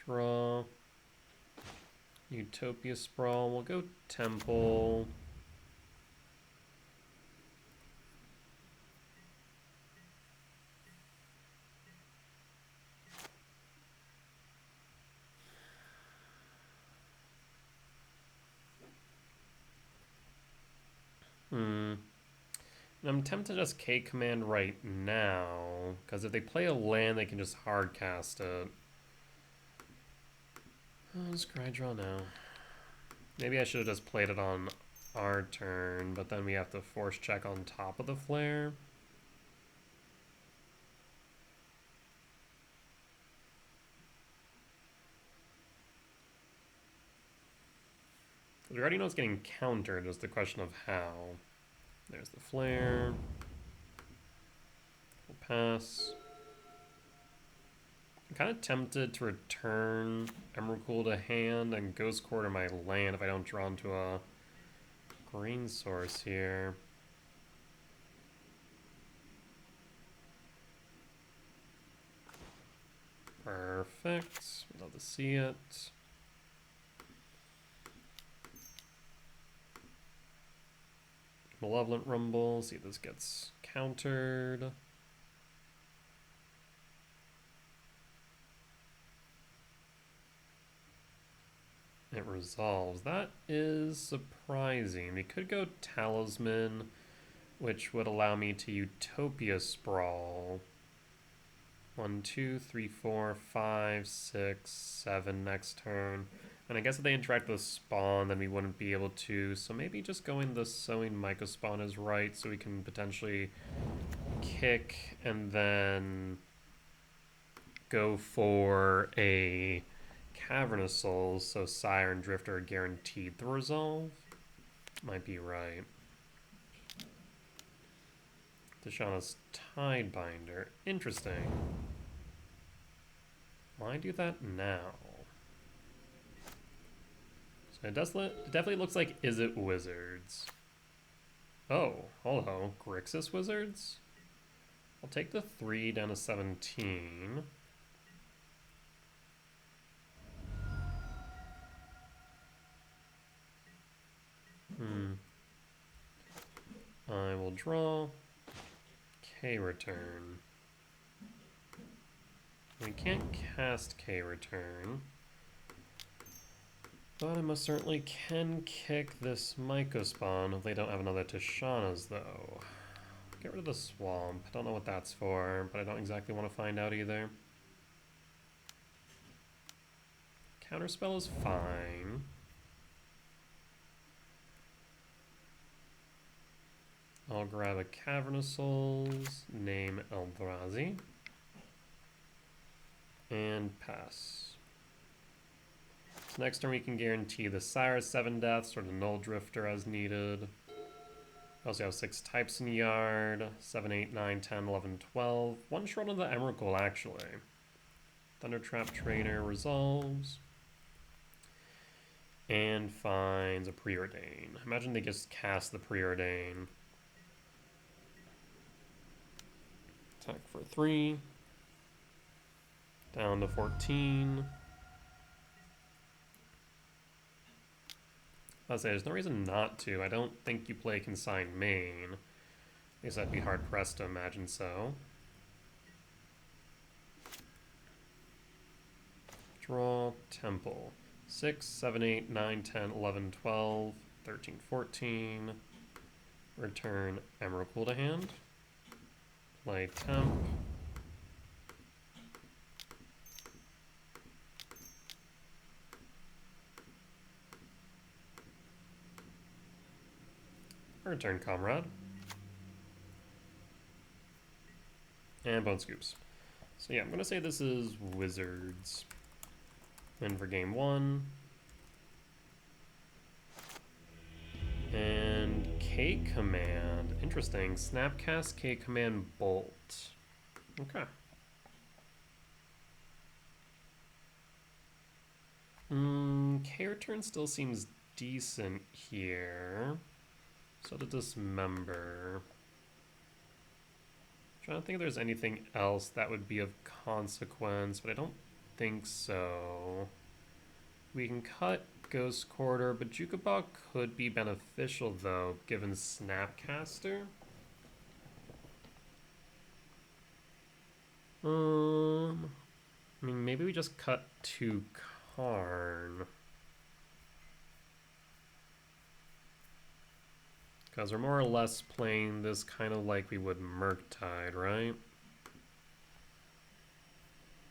Draw. Utopia Sprawl. We'll go Temple. I'm tempted to just K command right now, because if they play a land, they can just hard cast it. Oh, scry draw now. Maybe I should have just played it on our turn, but then we have to force check on top of the flare. We already know it's getting countered, just the question of how. There's the flare. We'll pass. I'm kind of tempted to return Emrakul to hand and Ghost Quarter my land if I don't draw into a green source here. Perfect. We'd love to see it. Malevolent Rumble. See if this gets countered. It resolves. That is surprising. We could go Talisman, which would allow me to Utopia Sprawl. 1, 2, 3, 4, 5, 6, 7 next turn. And I guess if they interact with Spawn, then we wouldn't be able to. So maybe just going the Sowing Myco Spawn is right, so we can potentially kick and then go for a Cavernous Souls, so Sire and Drifter are guaranteed to resolve. Might be right. Tishana's Tidebinder. Interesting. Why do that now? So it definitely looks like Is It Wizards? Oh, hello. Grixis Wizards? I'll take the 3 down to 17. I will draw. K-Return. We can't cast K-Return. But I most certainly can kick this Myco Spawn if they don't have another Tishana's, though. Get rid of the Swamp. I don't know what that's for, but I don't exactly want to find out either. Counterspell is fine. I'll grab a Cavernous Souls, name Eldrazi, and pass. So next turn we can guarantee the Sire 7 deaths or the Null Drifter as needed. I also have 6 types in the yard, 7, 8, 9, 10, 11, 12. One short on the Emrakul, actually. Thundertrap Trainer resolves. And finds a Preordain. Imagine they just cast the Preordain. Attack for 3. Down to 14. I'll say there's no reason not to. I don't think you play Consigned Main. I guess I'd be hard pressed to imagine so. Draw Temple. 6, 7, 8, 9, 10, 11, 12, 13, 14. Return Emrakul to hand. Play Temp. Return Comrade. And Bone Scoops. So yeah, I'm going to say this is Wizards. Win for game 1. And K-Command. Interesting. Snapcast, K-Command, Bolt. Okay. K-Return still seems decent here. So to Dismember. Trying to think if there's anything else that would be of consequence, but I don't think so. We can cut Ghost Quarter, but Jukabok could be beneficial though, given Snapcaster. I mean, maybe we just cut to Karn. Because we're more or less playing this kind of like we would Murktide, right?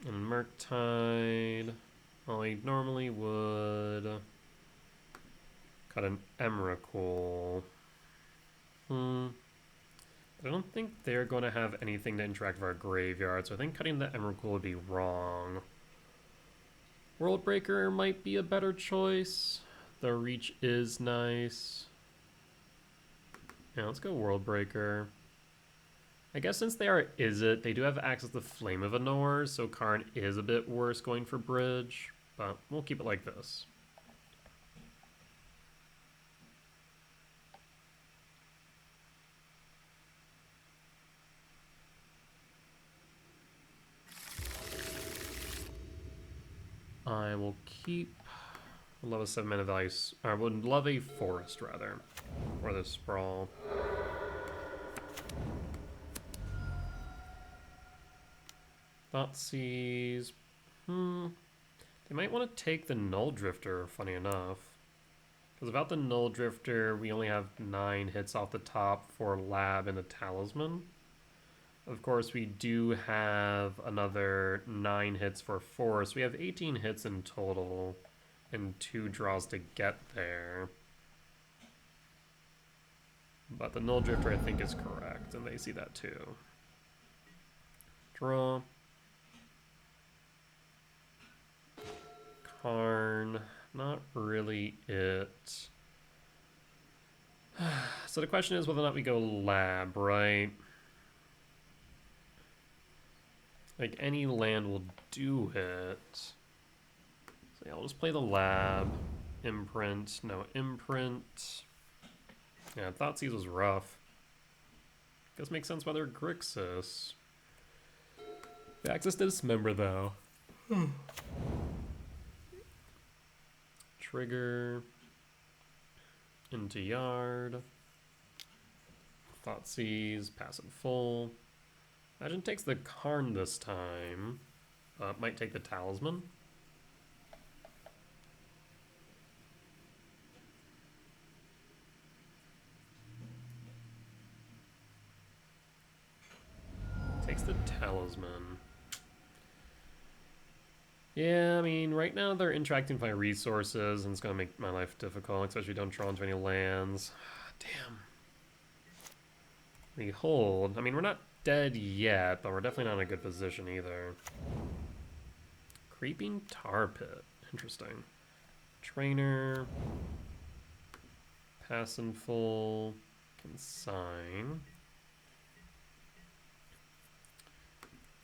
And Murktide, well, we normally would cut an Emrakul. I don't think they're going to have anything to interact with our graveyard, so I think cutting the Emrakul would be wrong. Worldbreaker might be a better choice. The reach is nice. Yeah, let's go Worldbreaker. I guess since they are Izzet, they do have access to Flame of Anor, so Karn is a bit worse going for bridge, but we'll keep it like this. I will keep level 7 mana value, or would love a forest rather, or the sprawl. Thoughtseize. They might want to take the Null Drifter, funny enough. Because without the Null Drifter, we only have 9 hits off the top for Lab and a Talisman. Of course, we do have another 9 hits for Forest. We have 18 hits in total and 2 draws to get there. But the Null Drifter, I think, is correct, and they see that too. Draw. Karn, not really it. So the question is whether or not we go Lab, right? Like, any land will do it. So yeah, I'll just play the Lab. Imprint, no Imprint. Yeah, Thoughtseize was rough. Does make sense why they're Grixis. The access to Dismember, though. Trigger. Into Yard. Thoughtseize, passive full. Imagine takes the Karn this time. Might take the Talisman. Takes the Talisman. Yeah, I mean, right now they're interacting with my resources, and it's going to make my life difficult, especially if we don't draw into any lands. Damn. We hold. I mean, we're not dead yet, but we're definitely not in a good position either. Creeping Tar Pit. Interesting. Trainer. Pass and full. Consign.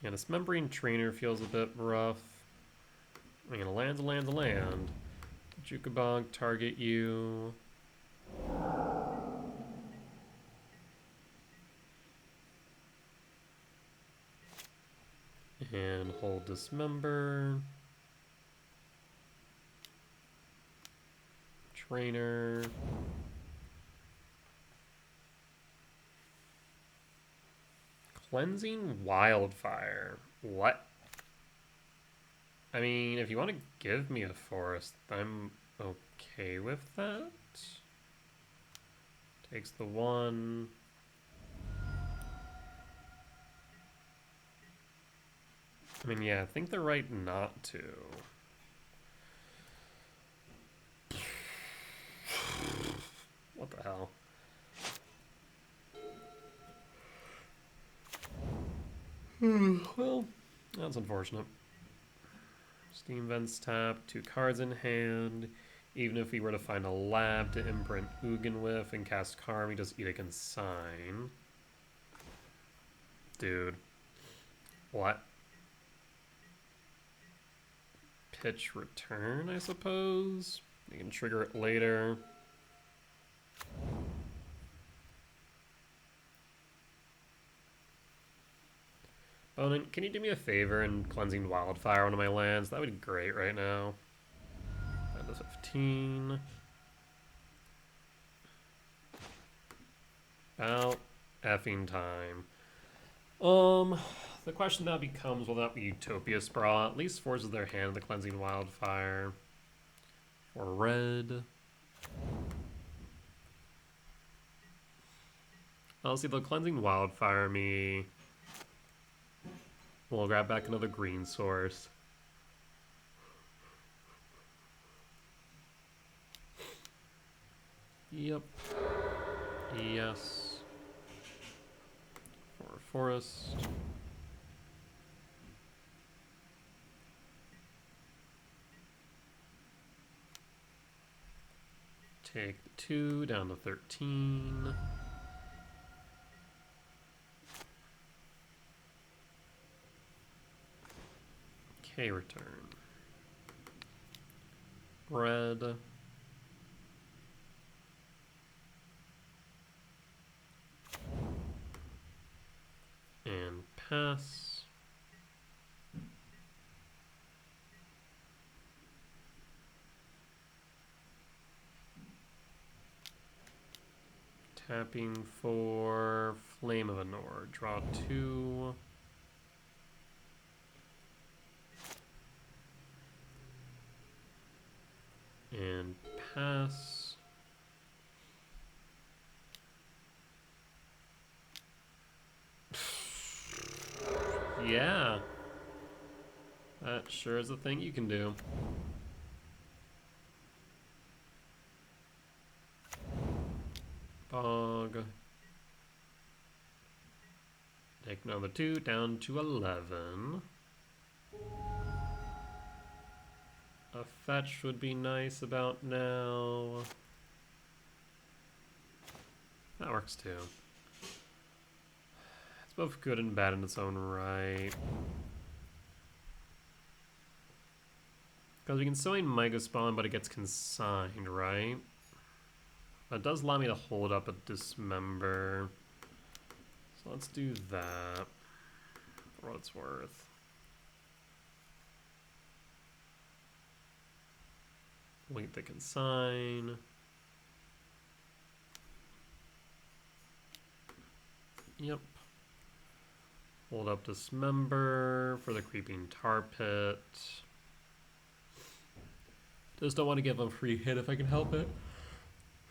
Yeah, Dismembering Trainer feels a bit rough. I mean, a land's a land's a land. Jukabog, target you. And hold Dismember. Trainer. Cleansing Wildfire. What? I mean, if you want to give me a forest, I'm okay with that. Takes the 1. I mean, yeah, I think they're right not to. What the hell? Well, that's unfortunate. Steam Vents tap, 2 cards in hand. Even if we were to find a Lab to imprint Ugin with and cast Karn, we just eat a Consign. Dude. What? Pitch Return, I suppose? You can trigger it later. Bonin, can you do me a favor and Cleansing Wildfire one of my lands? That would be great right now. That does 15. About effing time. The question now becomes, will that be Utopia Sprawl? At least forces their hand the Cleansing Wildfire. For red. I'll see the Cleansing Wildfire me. We'll grab back another green source. Yep. Yes. For forest. Take the 2 down to 13. Okay, return. Red. And pass. Tapping for Flame of Anor. Draw 2. And pass. Yeah. That sure is a thing you can do. Bog. Take another 2 down to 11. A fetch would be nice about now. That works too. It's both good and bad in its own right. Because we can Sowing Mega Spawn, but it gets consigned, right? But it does allow me to hold up a Dismember. So let's do that for what it's worth. Wait the consign. Yep. Hold up Dismember for the Creeping Tar Pit. Just don't want to give him a free hit if I can help it.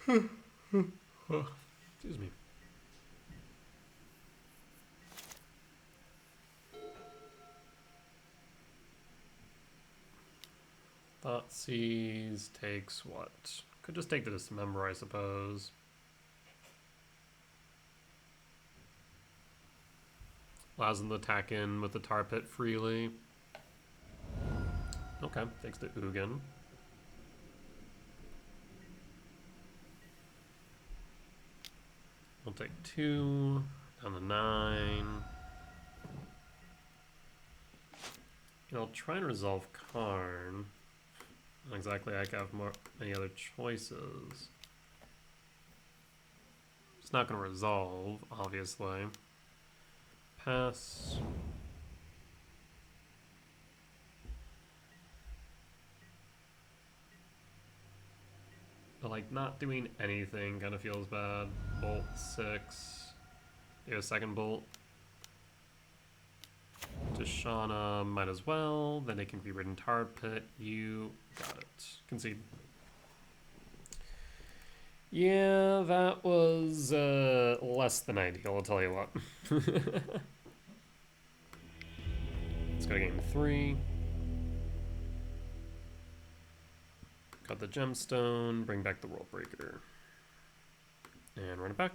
Excuse me. Thoughtseize takes what? Could just take the Dismember, I suppose. Allows them to attack in with the Tar Pit freely. Okay, takes the Ugin. We'll take 2, down to 9. And I'll try and resolve Karn. Not exactly like I have many other choices. It's not going to resolve, obviously. Pass. But like not doing anything kind of feels bad. Bolt 6. Do a second bolt. Tishana might as well. Then they can be ridden Tar Pit. You got it. Concede. Yeah, that was less than ideal, I'll tell you what. Let's go to game 3. Got the gemstone, bring back the World Breaker. And run it back.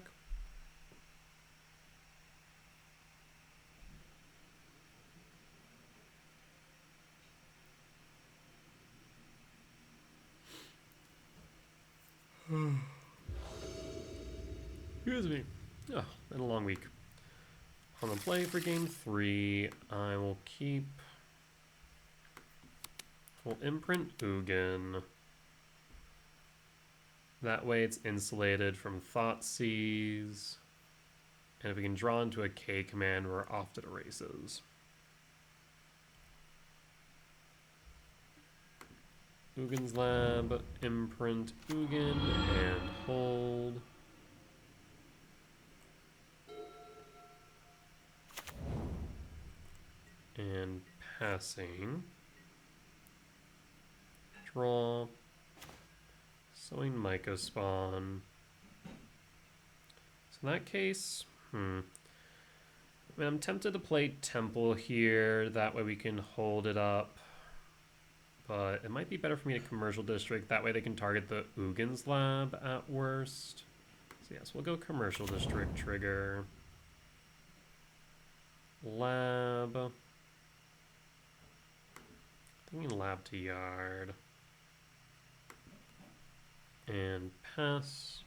Excuse me. Oh, been a long week. On the play for game 3, I will keep. We'll imprint Ugin. That way it's insulated from Thoughtseize. And if we can draw into a K command, we're off to the races. Ugin's Lab, imprint Ugin, and hold. And passing. Draw. Sowing Myco Spawn. in that case, I mean, I'm tempted to play Temple here. That way we can hold it up. But it might be better for me to Commercial District. That way they can target the Ugin's Lab at worst. So yes, we'll go Commercial District trigger. Lab. Thinking Lab to Yard. And pass.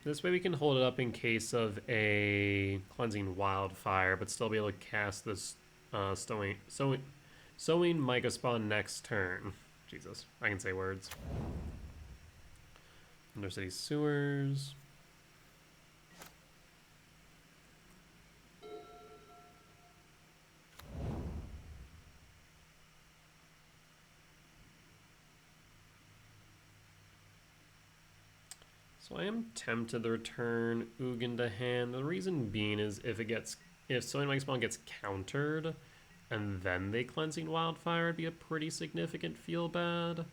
This way we can hold it up in case of a Cleansing Wildfire, but still be able to cast this Sowing Mycospawn next turn. Jesus, I can say words. Undercity Sewers. So I am tempted to return Ugin to hand. The reason being is if Sowing Mycospawn gets countered and then they Cleansing Wildfire, it'd be a pretty significant feel bad.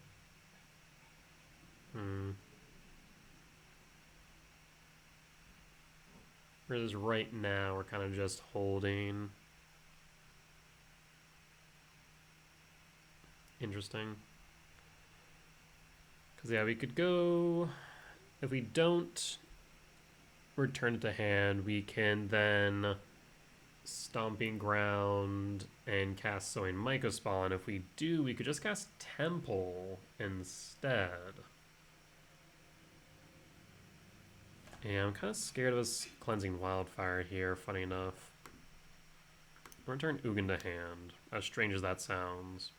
Whereas right now we're kind of just holding. Interesting. Because yeah, we could go. If we don't return it to hand, we can then Stomping Ground and cast Sowing Mycospawn. If we do, we could just cast Temple instead. Yeah, I'm kind of scared of us Cleansing Wildfire here, funny enough. Return Ugin to hand, as strange as that sounds.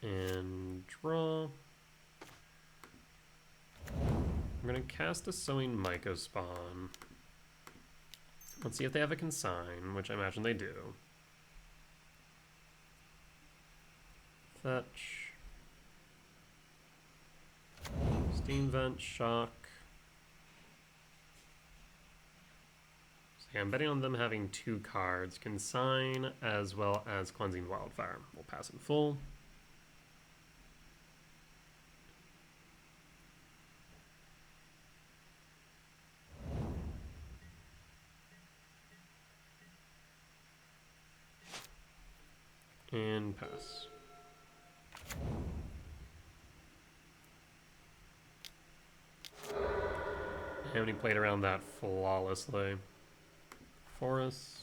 And draw. I'm going to cast a Sowing Mycospawn. Let's see if they have a Consign, which I imagine they do. Fetch. Steam Vent, Shock. So yeah, I'm betting on them having 2 cards. Consign as well as Cleansing Wildfire. We'll pass in full. And pass. And he played around that flawlessly. Forest.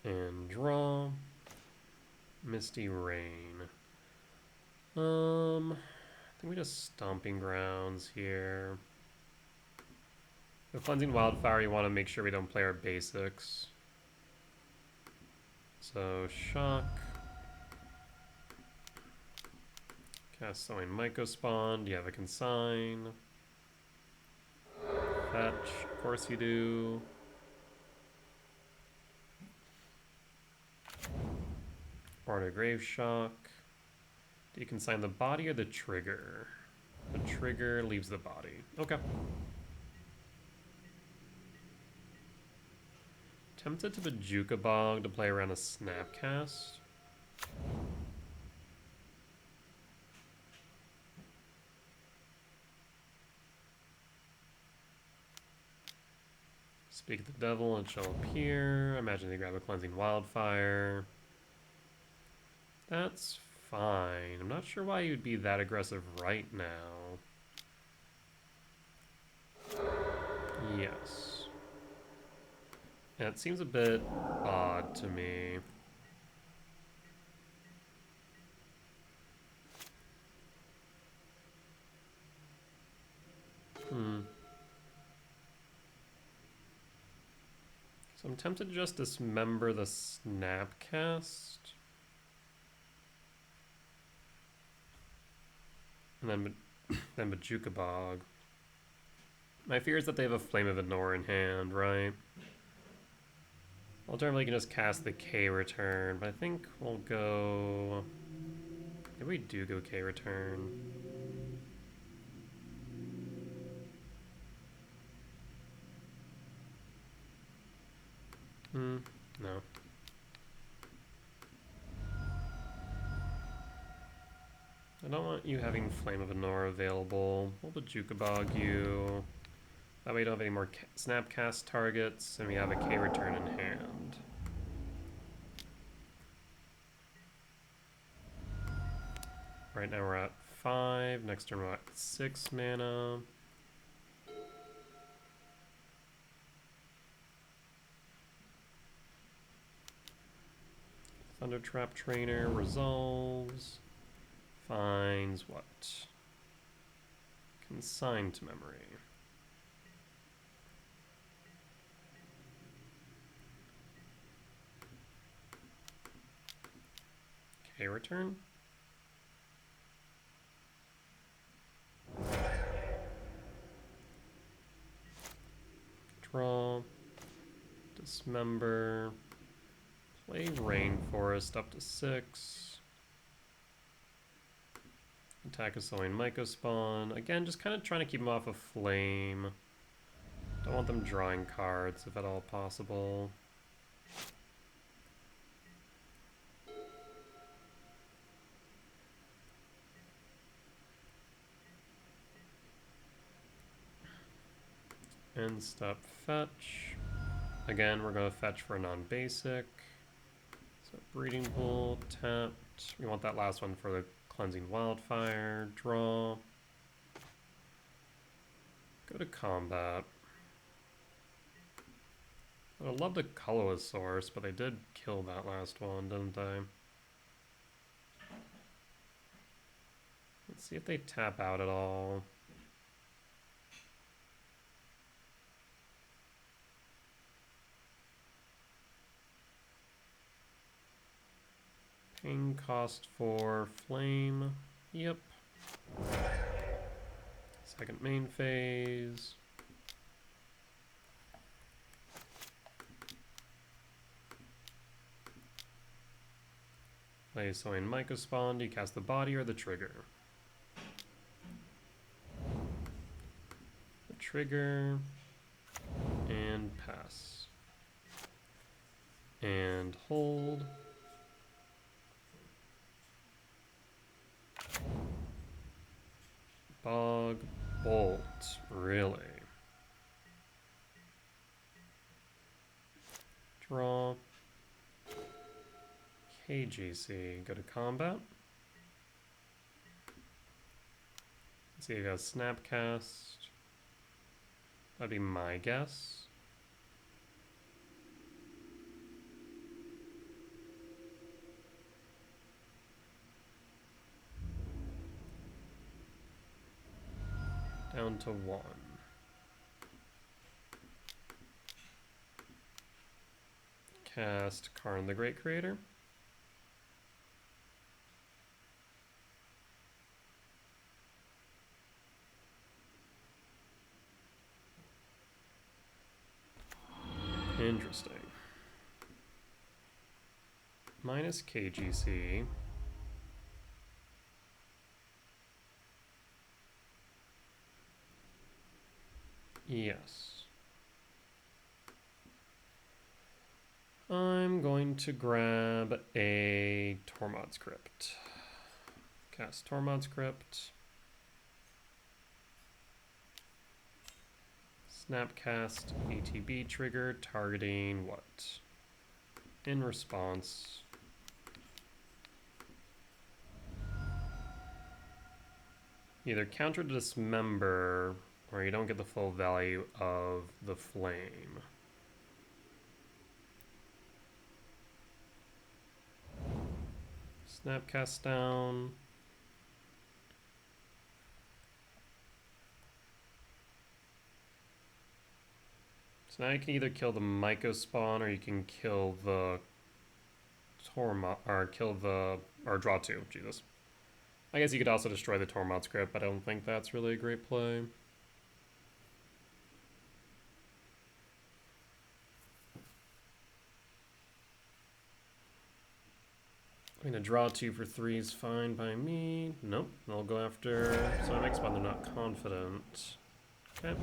And draw. Misty Rain. I think we just Stomping Grounds here. With Cleansing Wildfire, you want to make sure we don't play our basics. So, Shock. Cast Sowing Mycospawn. Do you have a Consign? Fetch. Of course you do. Order Grave Shock. Do you consign the body or the trigger? The trigger leaves the body. Okay. Tempted to Bajuka Bog to play around a Snapcast. Speak of the Devil and shall appear. I imagine they grab a Cleansing Wildfire. That's fine. I'm not sure why you'd be that aggressive right now. Yes. Yeah, it seems a bit odd to me. So I'm tempted to just dismember the Snapcast. And then Bajuka Bog. My fear is that they have a Flame of Ignore in hand, right? Alternatively, you can just cast the K return, but I think we'll go... Maybe we do go K return. No. I don't want you having Flame of Anora available. We'll Bajukabog you. That way you don't have any more Snapcast targets, and we have a K return in hand. Right now we're at 5, next turn we're at 6 mana. Thunder Trap Trainer resolves. Finds what? Consigned to memory. Okay, return. Draw. Dismember. Play Rainforest up to 6. Attack a Sullian Mycospawn. Again, just kind of trying to keep them off of Flame. Don't want them drawing cards if at all possible. End step fetch. Again, we're going to fetch for a non-basic. So Breeding Pool, tapped. We want that last one for the Cleansing Wildfire. Draw. Go to combat. I would love the colorless source, but they did kill that last one, didn't they? Let's see if they tap out at all. Ping cost for flame. Yep. Second main phase. Play Sullian Mycospawn. Do you cast the body or the trigger? The trigger. And pass. And hold. Bog, bolt, really? Draw. KGC, go to combat. Let's see, you got Snapcast. That'd be my guess. Down to 1. Cast Karn the Great Creator. Interesting. Minus KGC. Yes. I'm going to grab a Tormod's Crypt. Cast Tormod's Crypt. Snapcast ATB trigger targeting what? In response. Either counter to dismember or you don't get the full value of the flame. Snapcast down. So now you can either kill the Mycospawn or you can kill the Tormod, or kill the, or draw 2, Jesus. I guess you could also destroy the Tormod's Crypt, but I don't think that's really a great play. I'm gonna draw 2 for 3 is fine by me. Nope, they'll go after, so that makes one they're not confident. Okay.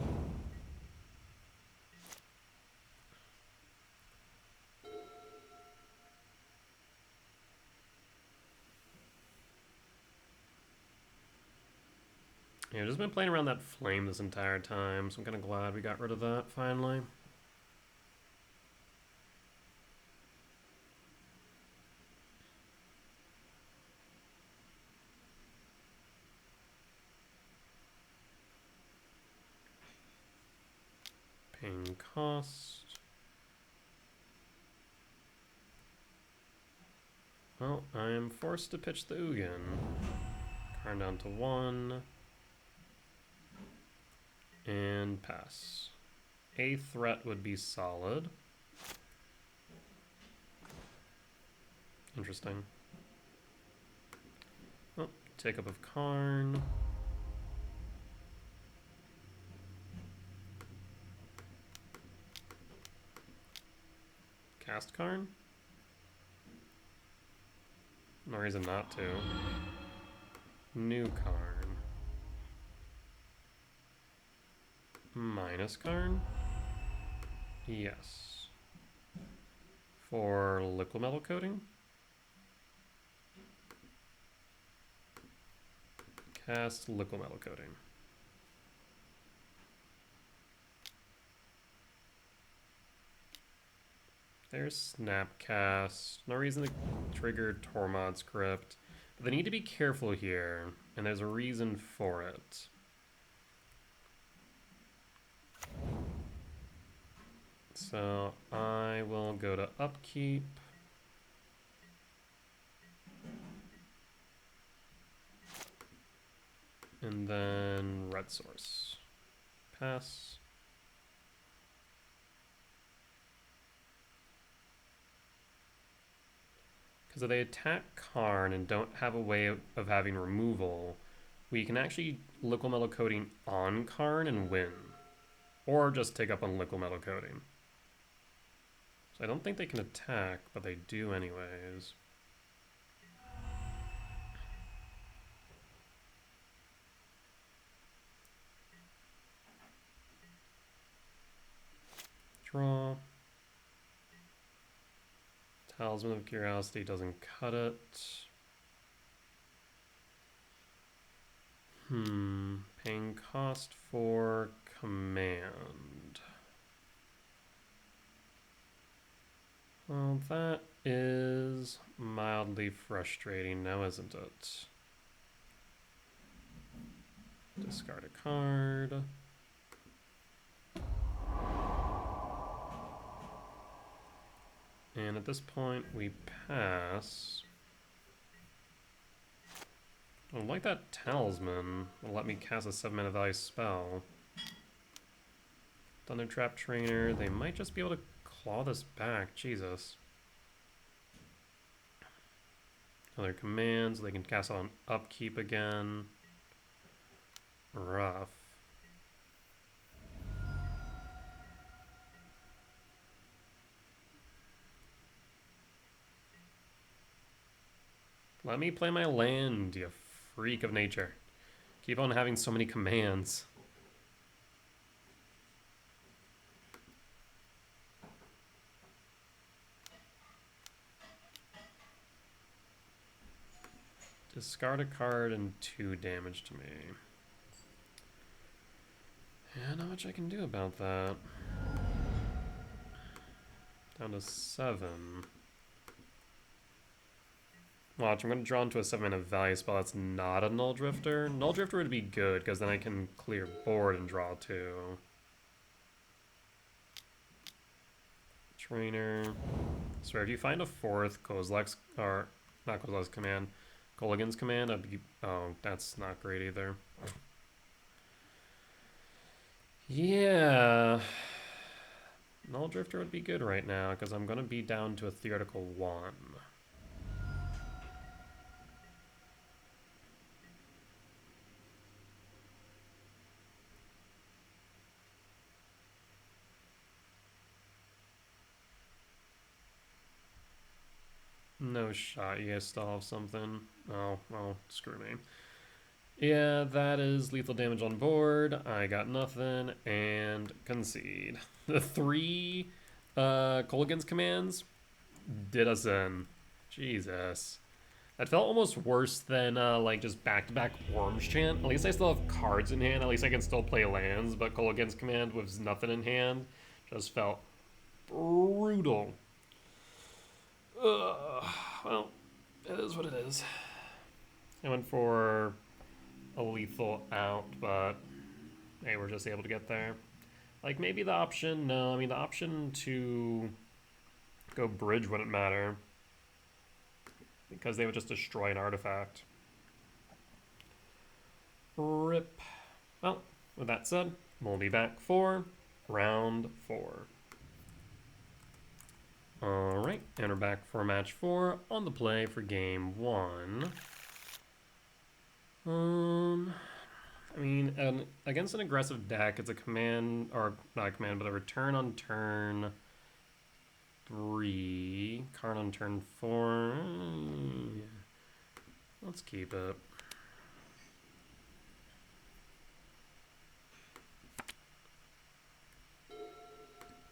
Yeah, just been playing around that flame this entire time, so I'm kind of glad we got rid of that finally. Paying cost. Well, I am forced to pitch the Ugin. Karn down to 1. And pass. A threat would be solid. Interesting. Oh, take up of Karn. Cast Karn? No reason not to. New Karn. Minus Karn? Yes. For liquid metal coating? Cast liquid metal coating. There's Snapcast. No reason to trigger Tormod's Crypt. But they need to be careful here, and there's a reason for it. So I will go to Upkeep. And then Red Source. Pass. Because if they attack Karn and don't have a way of having removal, we can actually liquid metal coating on Karn and win. Or just take up on liquid metal coating. So I don't think they can attack, but they do anyways. Draw. Talisman of Curiosity doesn't cut it. Paying cost for command. Well, that is mildly frustrating now, isn't it? Discard a card. And at this point, we pass. I like that Talisman. Will let me cast a 7-mana value spell. Thunder Trap Trainer. They might just be able to claw this back. Jesus. Other commands. They can cast on Upkeep again. Rough. Let me play my land, you freak of nature. Keep on having so many commands. Discard a card and 2 damage to me. Yeah, not much I can do about that. Down to 7. Watch, I'm going to draw into a 7-mana value spell that's not a Null Drifter. Null Drifter would be good, because then I can clear board and draw 2. Trainer. So if you find a 4th Kozilek's, or not Kozilek's command, Kolaghan's command, I'd be, oh, that's not great either. Yeah. Null Drifter would be good right now, because I'm going to be down to a theoretical 1. No shot, you guys still have something. Oh, well, screw me. Yeah, that is lethal damage on board. I got nothing, and concede. The 3 Kolaghan's commands did us in. Jesus. That felt almost worse than like just back-to-back Worms Chant. At least I still have cards in hand. At least I can still play lands, but Kolaghan's Command with nothing in hand just felt brutal. Well, it is what it is. I went for a lethal out, but hey, we're just able to get there. Like, maybe the option, no, I mean, the option to go bridge wouldn't matter because they would just destroy an artifact. Rip. Well, with that said, we'll be back for round 4. Alright, and we're back for match 4 on the play for game 1. I mean, against an aggressive deck, it's a command, or not a command, but a return on turn 3, Karn on turn 4. Let's keep it.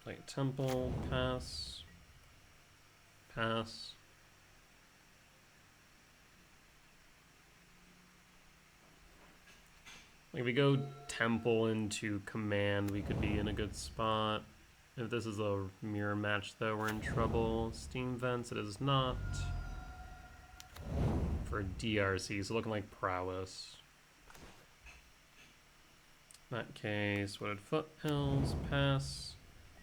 Play Temple, pass, pass. If we go Temple into Command, we could be in a good spot. If this is a mirror match, though, we're in trouble. Steam Vents, it is not. For DRC, so looking like Prowess. In that case, Wooded Foothills, pass.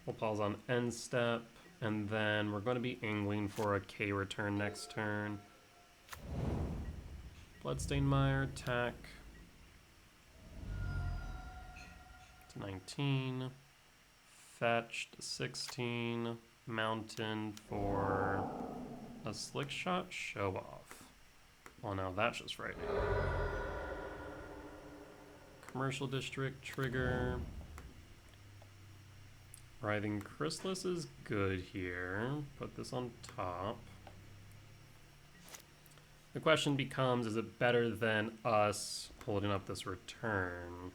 We'll pause on end step, and then we're going to be angling for a K return next turn. Bloodstained Mire, attack. 19, fetched 16, mountain for a slick shot show off. Well, now that's just frightening. Commercial district trigger. Writhing Chrysalis is good here. Put this on top. The question becomes, is it better than us holding up this return?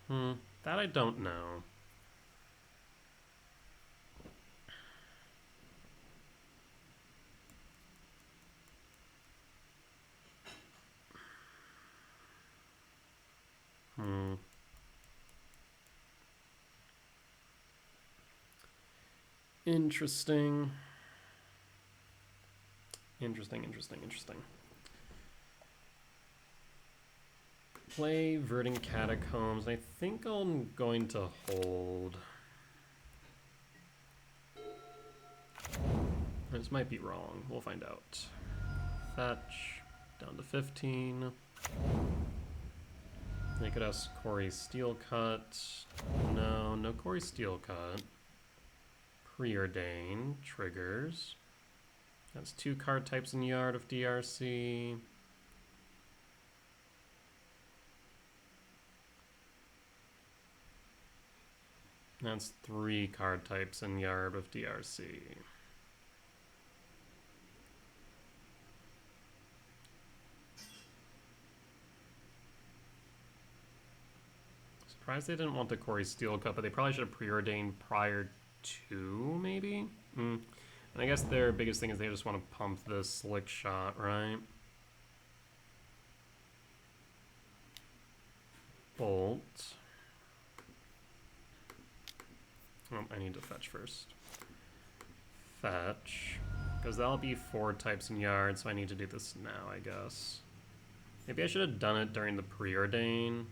That I don't know. Interesting. Interesting. Play Verdant Catacombs. I think I'm going to hold. This might be wrong. We'll find out. Fetch. Down to 15. They could ask Corey Steel Cut. No Corey Steel Cut. Preordain. Triggers. That's 2 card types in Yard of DRC. That's 3 card types in Yard of DRC. Surprised they didn't want the Corey Steel Cut, but they probably should have preordained prior to, maybe? And I guess their biggest thing is they just want to pump the slick shot, right? Bolt. Oh, I need to fetch first. Fetch. Because that'll be 4 types in Yard, so I need to do this now, I guess. Maybe I should have done it during the preordain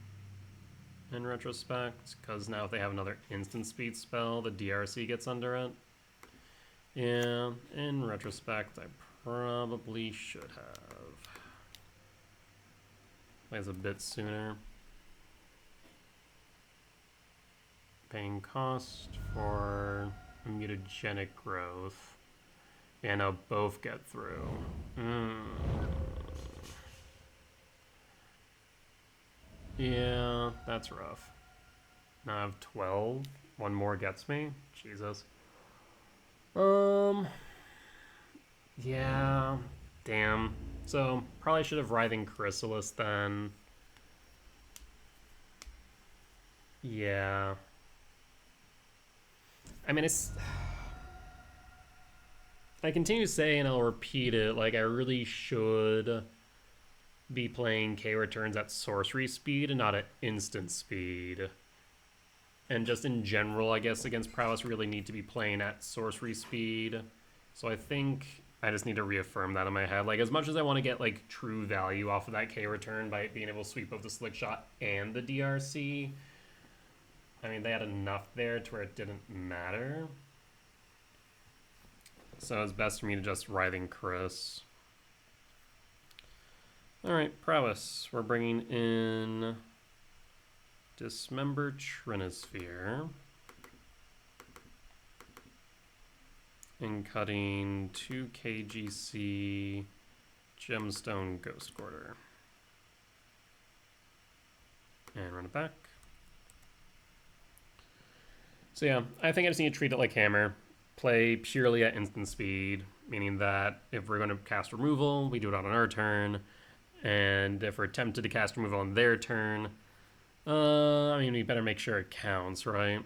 in retrospect, because now if they have another instant speed spell, the DRC gets under it. Yeah, in retrospect, I probably should have. Plays a bit sooner. Paying cost for mutagenic growth. Yeah, now both get through. Yeah, that's rough. Now I have 12. One more gets me. Jesus. Yeah. Damn. So, probably should have Writhing Chrysalis then. Yeah. I mean, I continue to say, and I'll repeat it, like, I really should be playing K returns at sorcery speed and not at instant speed. And just in general, I guess, against Prowess, really need to be playing at sorcery speed. So I think I just need to reaffirm that in my head. Like, as much as I want to get, like, true value off of that K return by being able to sweep up the Slick Shot and the DRC, I mean, they had enough there to where it didn't matter. So it's best for me to just Writhing Chris. Alright, Prowess. We're bringing in Dismember Trinisphere. And cutting 2 KGC Gemstone Ghost Quarter. And run it back. So yeah, I think I just need to treat it like Hammer. Play purely at instant speed, meaning that if we're going to cast removal, we do it on our turn. And if we're tempted to cast removal on their turn, I mean, we better make sure it counts, right?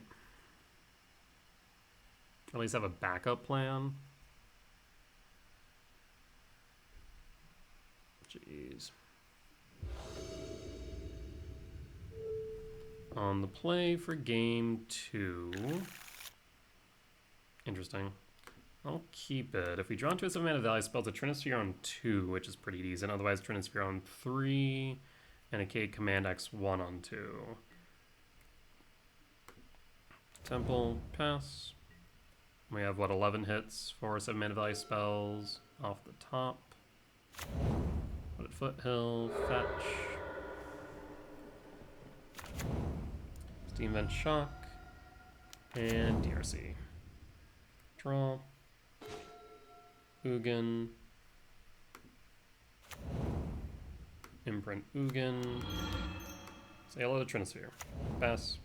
At least have a backup plan. Jeez. On the play for game 2. Interesting. I'll keep it. If we draw into a 7-mana value spell, it's a Trinisphere on 2, which is pretty decent. Otherwise, Trinisphere on 3, and a K Command X1 on 2. Temple, pass. We have, what, 11 hits for 7-mana value spells off the top. Put it Foothill, fetch. Steam Vent Shock, and DRC. Draw. Ugin. Imprint Ugin. Say hello to Trinisphere. Pass.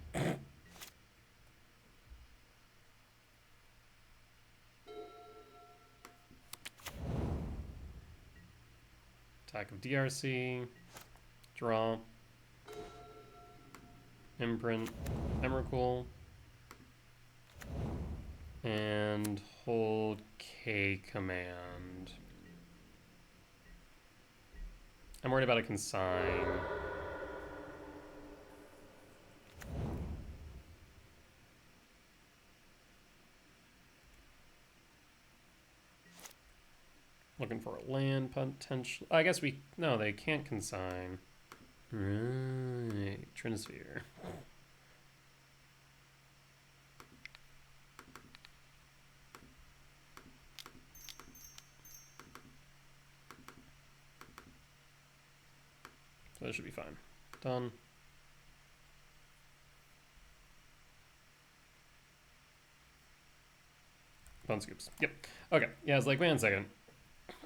Attack of DRC. Draw. Imprint. Emrakul. And hold K command. I'm worried about a consign. Looking for a land potential. I guess we... No, they can't consign. Right. Trinisphere. So that should be fine. Done. Bone scoops. Yep. Okay. Yeah, I was like, wait a second.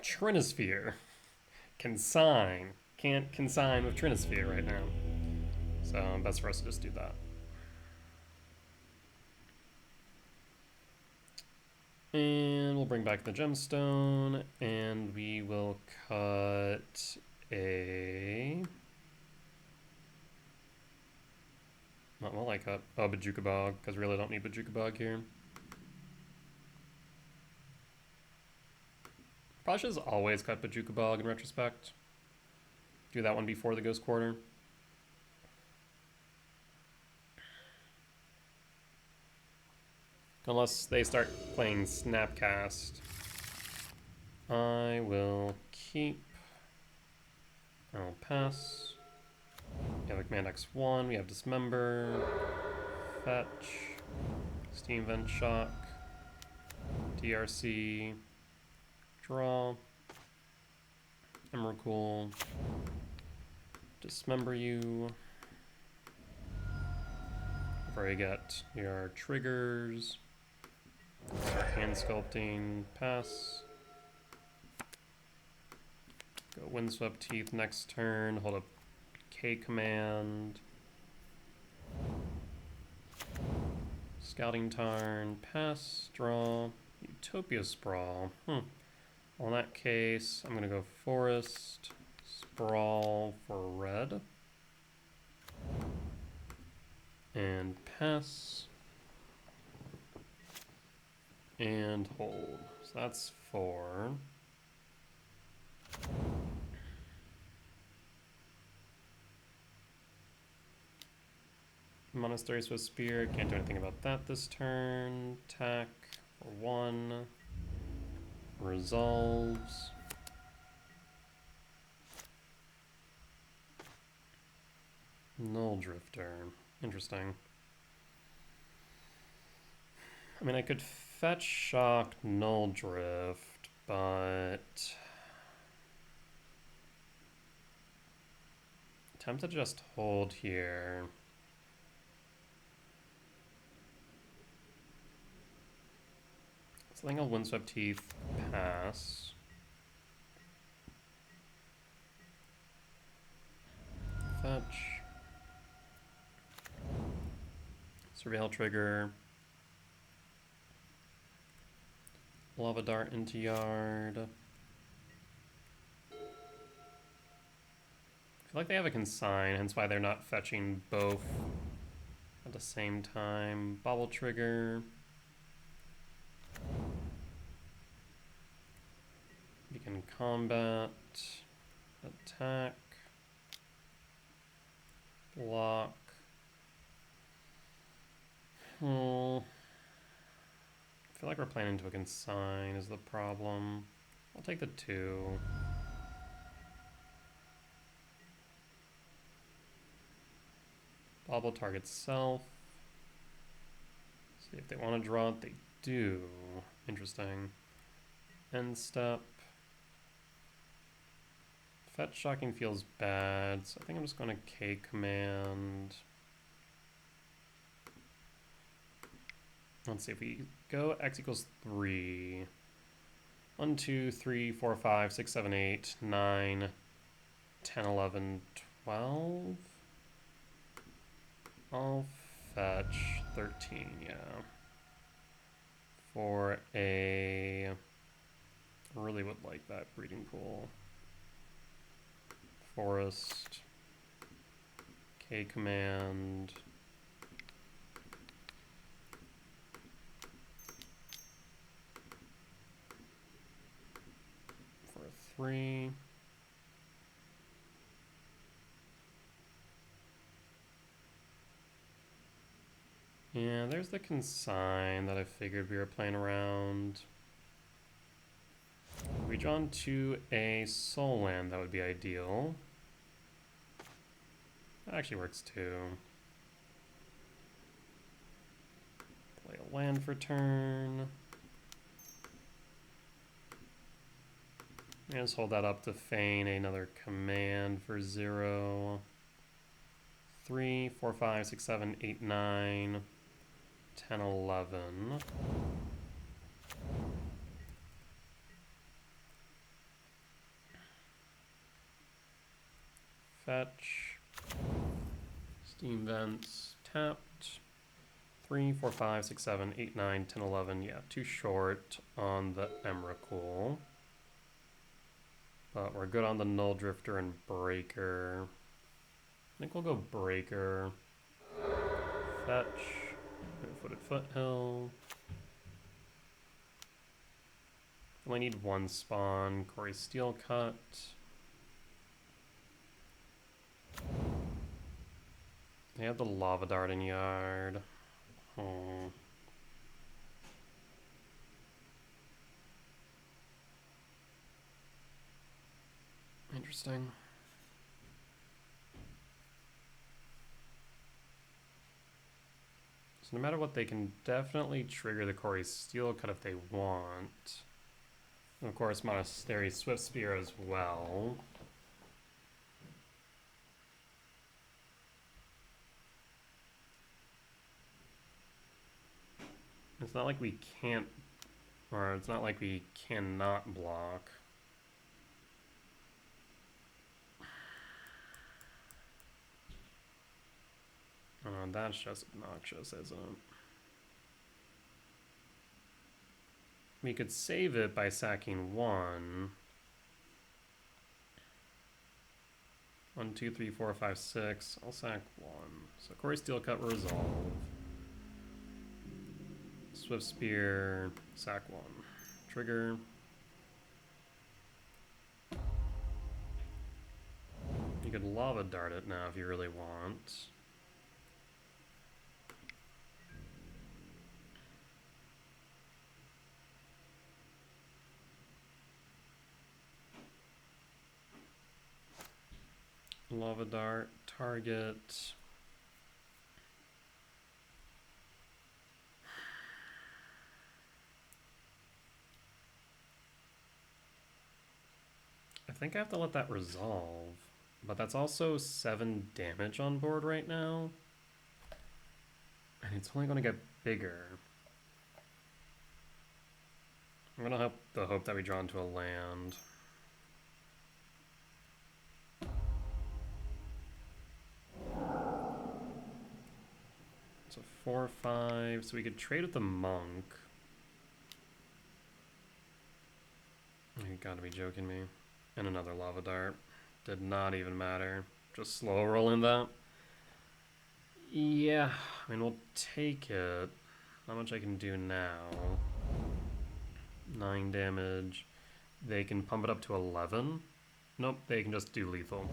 Trinisphere. Consign. Can't consign with Trinisphere right now. So best for us to just do that. And we'll bring back the gemstone, and we will cut a... Not well I cut. Oh, Bojuka Bog, because we really don't need Bojuka Bog here. Probably should have always cut Bojuka Bog in retrospect. Do that one before the Ghost Quarter. Unless they start playing Snapcast. I will keep. I'll pass. We have a Command X1, we have Dismember, Fetch, Steam Vent Shock, DRC, Draw, Emrakul, Dismember you. Before you get your triggers, start hand sculpting, pass. Go Windswept Teeth next turn, hold up K command. Scouting Tarn, pass, draw, Utopia Sprawl. Well, in that case, I'm gonna go Forest, Sprawl for red. And pass. And hold. So So that's 4. Monastery Swift Spear, can't do anything about that this turn. Attack for 1. Resolves. Null Drifter. Interesting. I mean, I could fetch Shock Null Drift, but attempt to just hold here. So I think I'll Windswept Teeth, pass. Fetch. Surveil Trigger. Lava Dart into yard. I feel like they have a consign, hence why they're not fetching both at the same time. Bobble Trigger. You can combat, attack, block. I feel like we're playing into a consign is the problem. I'll take the 2. Bobble targets self. See if they want to draw it, they do. Interesting. End step. Fetch Shocking feels bad, so I think I'm just going to K command. Let's see if we go X equals 3. 1, 2, 3, 4, 5, 6, 7, 8, 9, 10, 11, 12. I'll fetch 13, yeah. For a... really would like that breeding pool. Forest. K command. For a 3. Yeah, there's the consign that I figured we were playing around. If we draw into a soul land, that would be ideal. That actually works too. Play a land for turn. And just hold that up to feign another command for 0. 3, 4, 5, 6, 7, 8, 9, 10, 11. Fetch. Steam Vents. Tapped. 3, 4, 5, 6, 7, 8, 9, 10, 11. Yeah, too short on the Emrakul. But we're good on the Null Drifter and Breaker. I think we'll go Breaker. Fetch. Footed Foothill. Only need 1 spawn. Quarry Steel Cut. They have the Lava Dart in yard. Oh. Interesting. So no matter what, they can definitely trigger the Quarry Steel Cut if they want. And of course, Monastery Swift Spear as well. It's not like we can't, or it's not like we cannot block. That's just obnoxious, isn't it? We could save it by sacking 1. 1, 2, 3, 4, 5, 6. I'll sack 1. So Quarry Steel Cut, resolve. Swift Spear, sack 1. trigger. You could lava dart it now if you really want. Lava dart, target. I think I have to let that resolve, but that's also 7 damage on board right now. And it's only going to get bigger. I'm going to hope that we draw into a land. It's a 4/5, so we could trade with the monk. You gotta be joking me. And another lava dart. Did not even matter. Just slow rolling that. Yeah, I mean, we'll take it. Not much I can do now. 9 damage. They can pump it up to 11. Nope, they can just do lethal.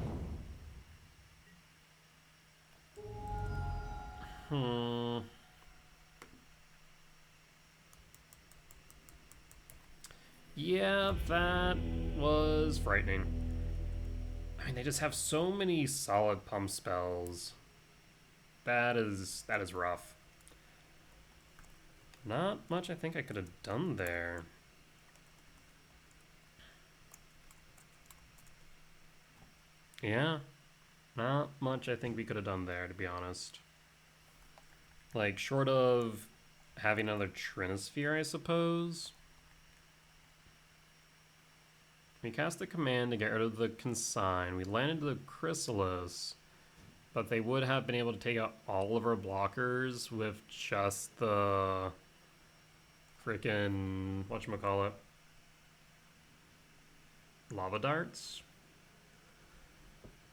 Yeah, that was frightening. I mean, they just have so many solid pump spells. That is rough. Not much I think I could have done there. Yeah, not much I think we could have done there, to be honest. Like, short of having another Trinisphere, I suppose. We cast the command to get rid of the Consign. We landed the Chrysalis, but they would have been able to take out all of our blockers with just the freaking whatchamacallit, lava darts.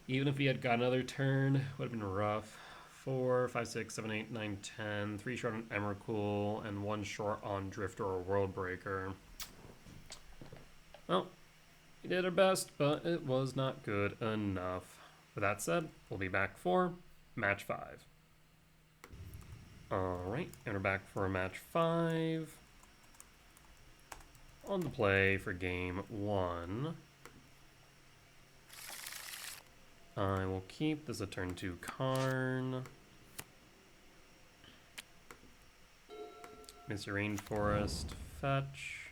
Even if we had got another turn, would have been rough. 4, 5, 6, 7, 8, 9, 10. 3 short on Emrakul and 1 short on Drifter or Worldbreaker. Well, we did our best, but it was not good enough. With that said, we'll be back for match 5. Alright, and we're back for match 5. On the play for game 1. I will keep this a turn 2 Karn. Mr. Rainforest, fetch.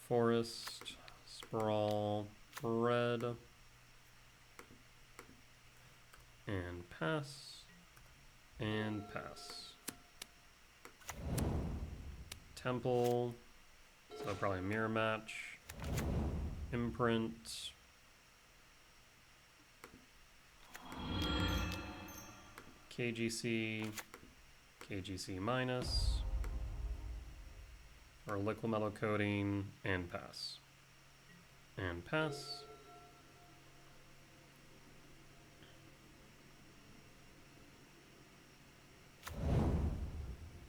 Forest, sprawl, red. And pass. And pass. Temple. So probably a mirror match. Imprint. KGC. KGC minus. Or liquid metal coating. And pass. And pass.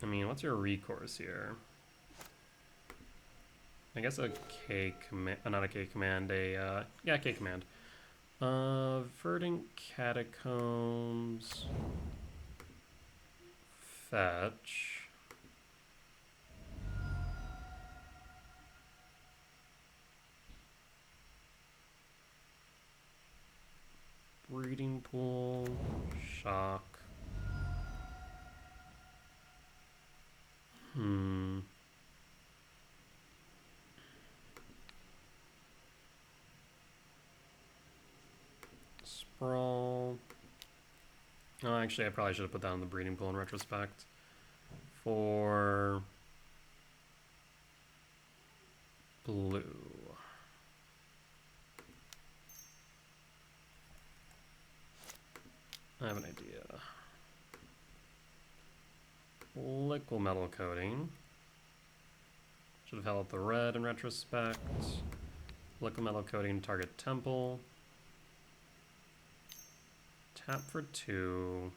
I mean, what's your recourse here? I guess a K command, not a K command, yeah, K command. Verdant Catacombs. Fetch. Breeding Pool. Shock. Sprawl. Oh, actually, I probably should have put that on the breeding pool in retrospect. For blue. I have an idea. Liquid metal coating. Should have held up the red in retrospect. Liquid metal coating, target temple. Tap for 2.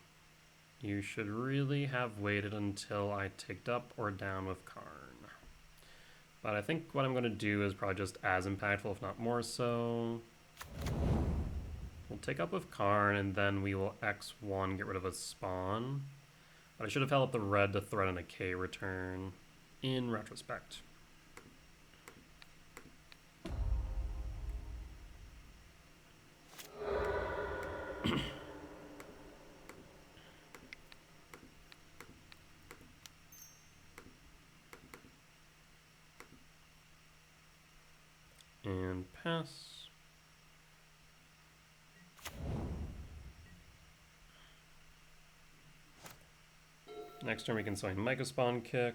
You should really have waited until I ticked up or down with Karn. But I think what I'm going to do is probably just as impactful, if not more so. We'll take up with Karn, and then we will X1, get rid of a spawn. But I should have held up the red to threaten a K return in retrospect. And pass. Next turn we can swing Mega Spawn Kick.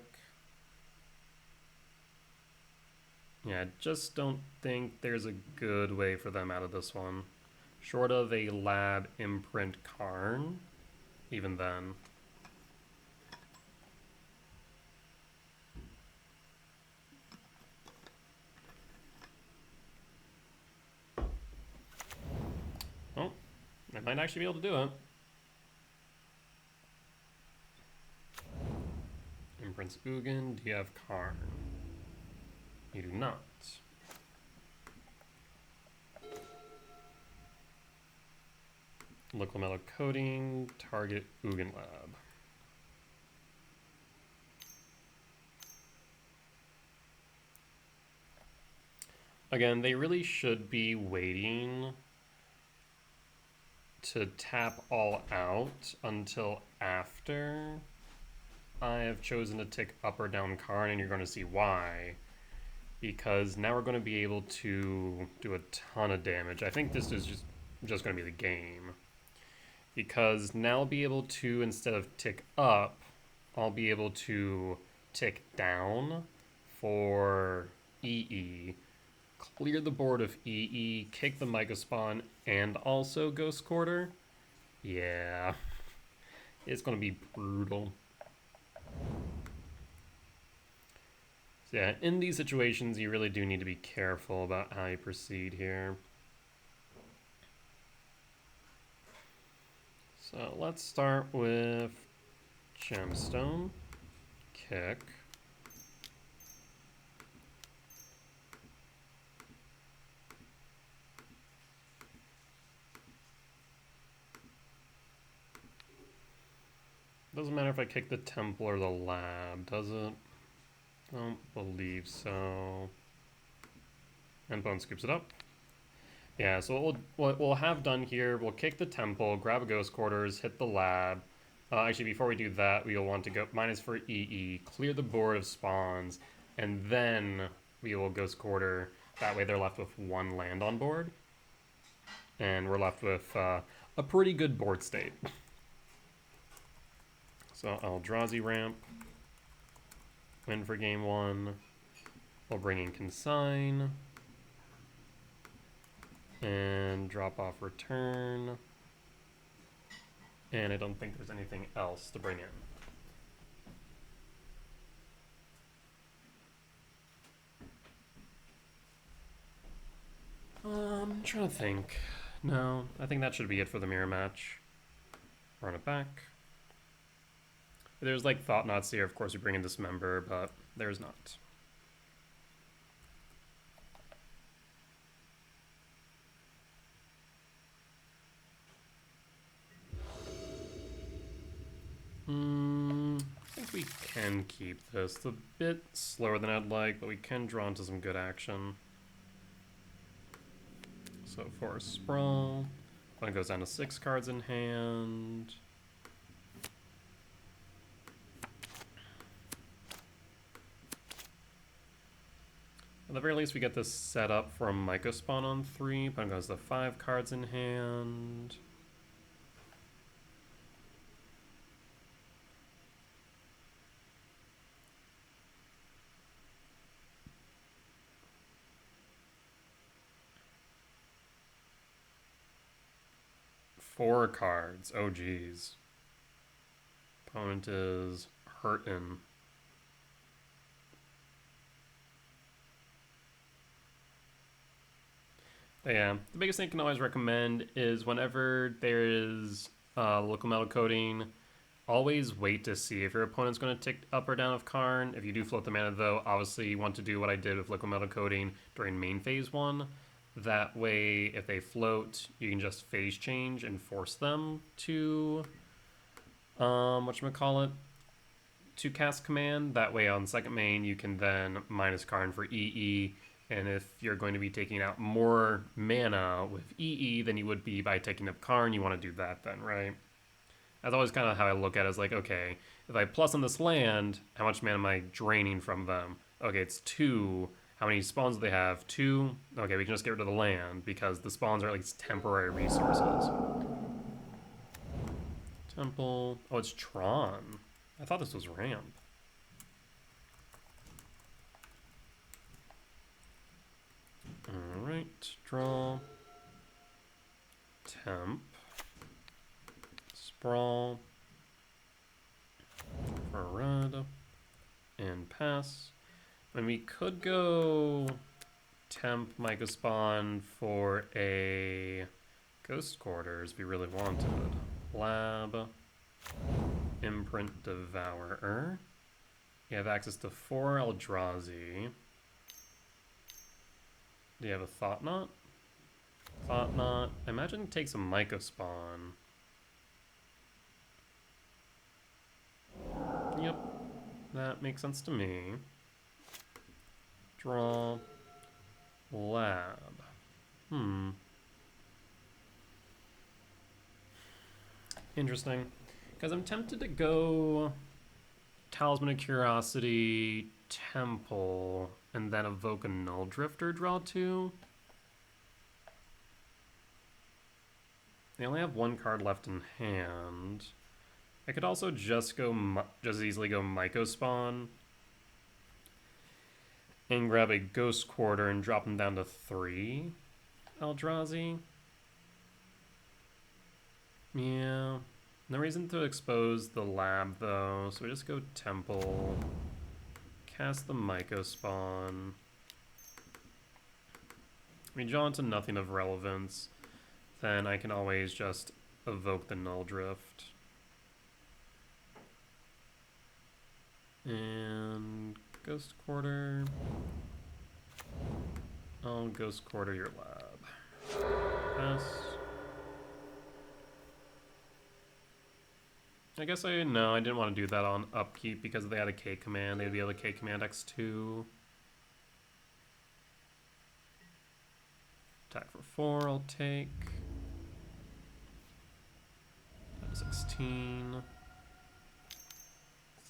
Yeah, I just don't think there's a good way for them out of this one. Short of a Lab Imprint Karn, even then. Oh, I might actually be able to do it. Imprints Ugin, do you have Karn? You do not. Local metal coating, target Ugin Lab. Again, they really should be waiting to tap all out until after I have chosen to tick up or down Karn, and you're going to see why. Because now we're going to be able to do a ton of damage. I think this is just going to be the game. Because now I'll be able to, instead of tick up, I'll be able to tick down for EE, clear the board of EE, kick the Mega Spawn, and also Ghost Quarter. Yeah, it's going to be brutal. So yeah, in these situations, you really do need to be careful about how you proceed here. So let's start with Gemstone, kick. Doesn't matter if I kick the temple or the lab, does it? Don't believe so. And Bone scoops it up. Yeah, so what we'll have done here, we'll kick the temple, grab a Ghost Quarters, hit the lab. Actually, before we do that, we'll want to go minus for EE, clear the board of spawns, and then we will Ghost Quarter. That way they're left with one land on board. And we're left with a pretty good board state. So Eldrazi ramp. Win for game one. We'll bring in Consign. And drop off return. And I don't think there's anything else to bring in. I'm trying to think. No, I think that should be it for the mirror match. Run it back. There's like Thought Knots here. Of course, we bring in Dismember, but there's not. I think we can keep this. It's a bit slower than I'd like, but we can draw into some good action. So for Sprawl, one goes down to 6 cards in hand. At the very least, we get this set up for a Micro Spawn on 3. Opponent goes to 5 cards in hand. Four cards. Oh, geez. Opponent is hurting. But yeah, the biggest thing I can always recommend is whenever there is local metal coating always wait to see if your opponent's going to tick up or down with Karn. If you do float the mana, though, obviously you want to do what I did with Liquid Metal Coating during main phase 1. That way, if they float, you can just phase change and force them to, whatchamacallit, to cast command. That way on second main, you can then minus Karn for EE. And if you're going to be taking out more mana with EE than you would be by taking up Karn, you want to do that then, right? That's always kind of how I look at it. Is like, okay, if I plus on this land, how much mana am I draining from them? Okay, it's 2. How many spawns do they have? 2. Okay, we can just get rid of the land because the spawns are at least temporary resources. Temple. Oh, it's Tron. I thought this was ramp. Alright, draw. Temp. Sprawl. For red. And pass. And we could go temp Mycospawn for a Ghost Quarters if we really wanted. Lab. Imprint Devourer. You have access to 4 Eldrazi. Do you have a Thought Knot? Thought Knot. I imagine it takes a Mycospawn. Yep. That makes sense to me. Draw. Lab. Interesting. Because I'm tempted to go Talisman of Curiosity, Temple, and then evoke a Null Drifter, draw 2. They only have 1 card left in hand. I could also just easily go Mycospawn and grab a Ghost Quarter and drop them down to 3 Eldrazi. Yeah. No reason to expose the lab, though, so we just go Temple, cast the Mycospawn. We draw into nothing of relevance, then I can always just evoke the Null Drift. And Ghost Quarter. I'll Ghost Quarter your lab. Pass. I guess I didn't want to do that on upkeep because if they had a K command, they'd be able to K command X2. Attack for 4, I'll take. 16.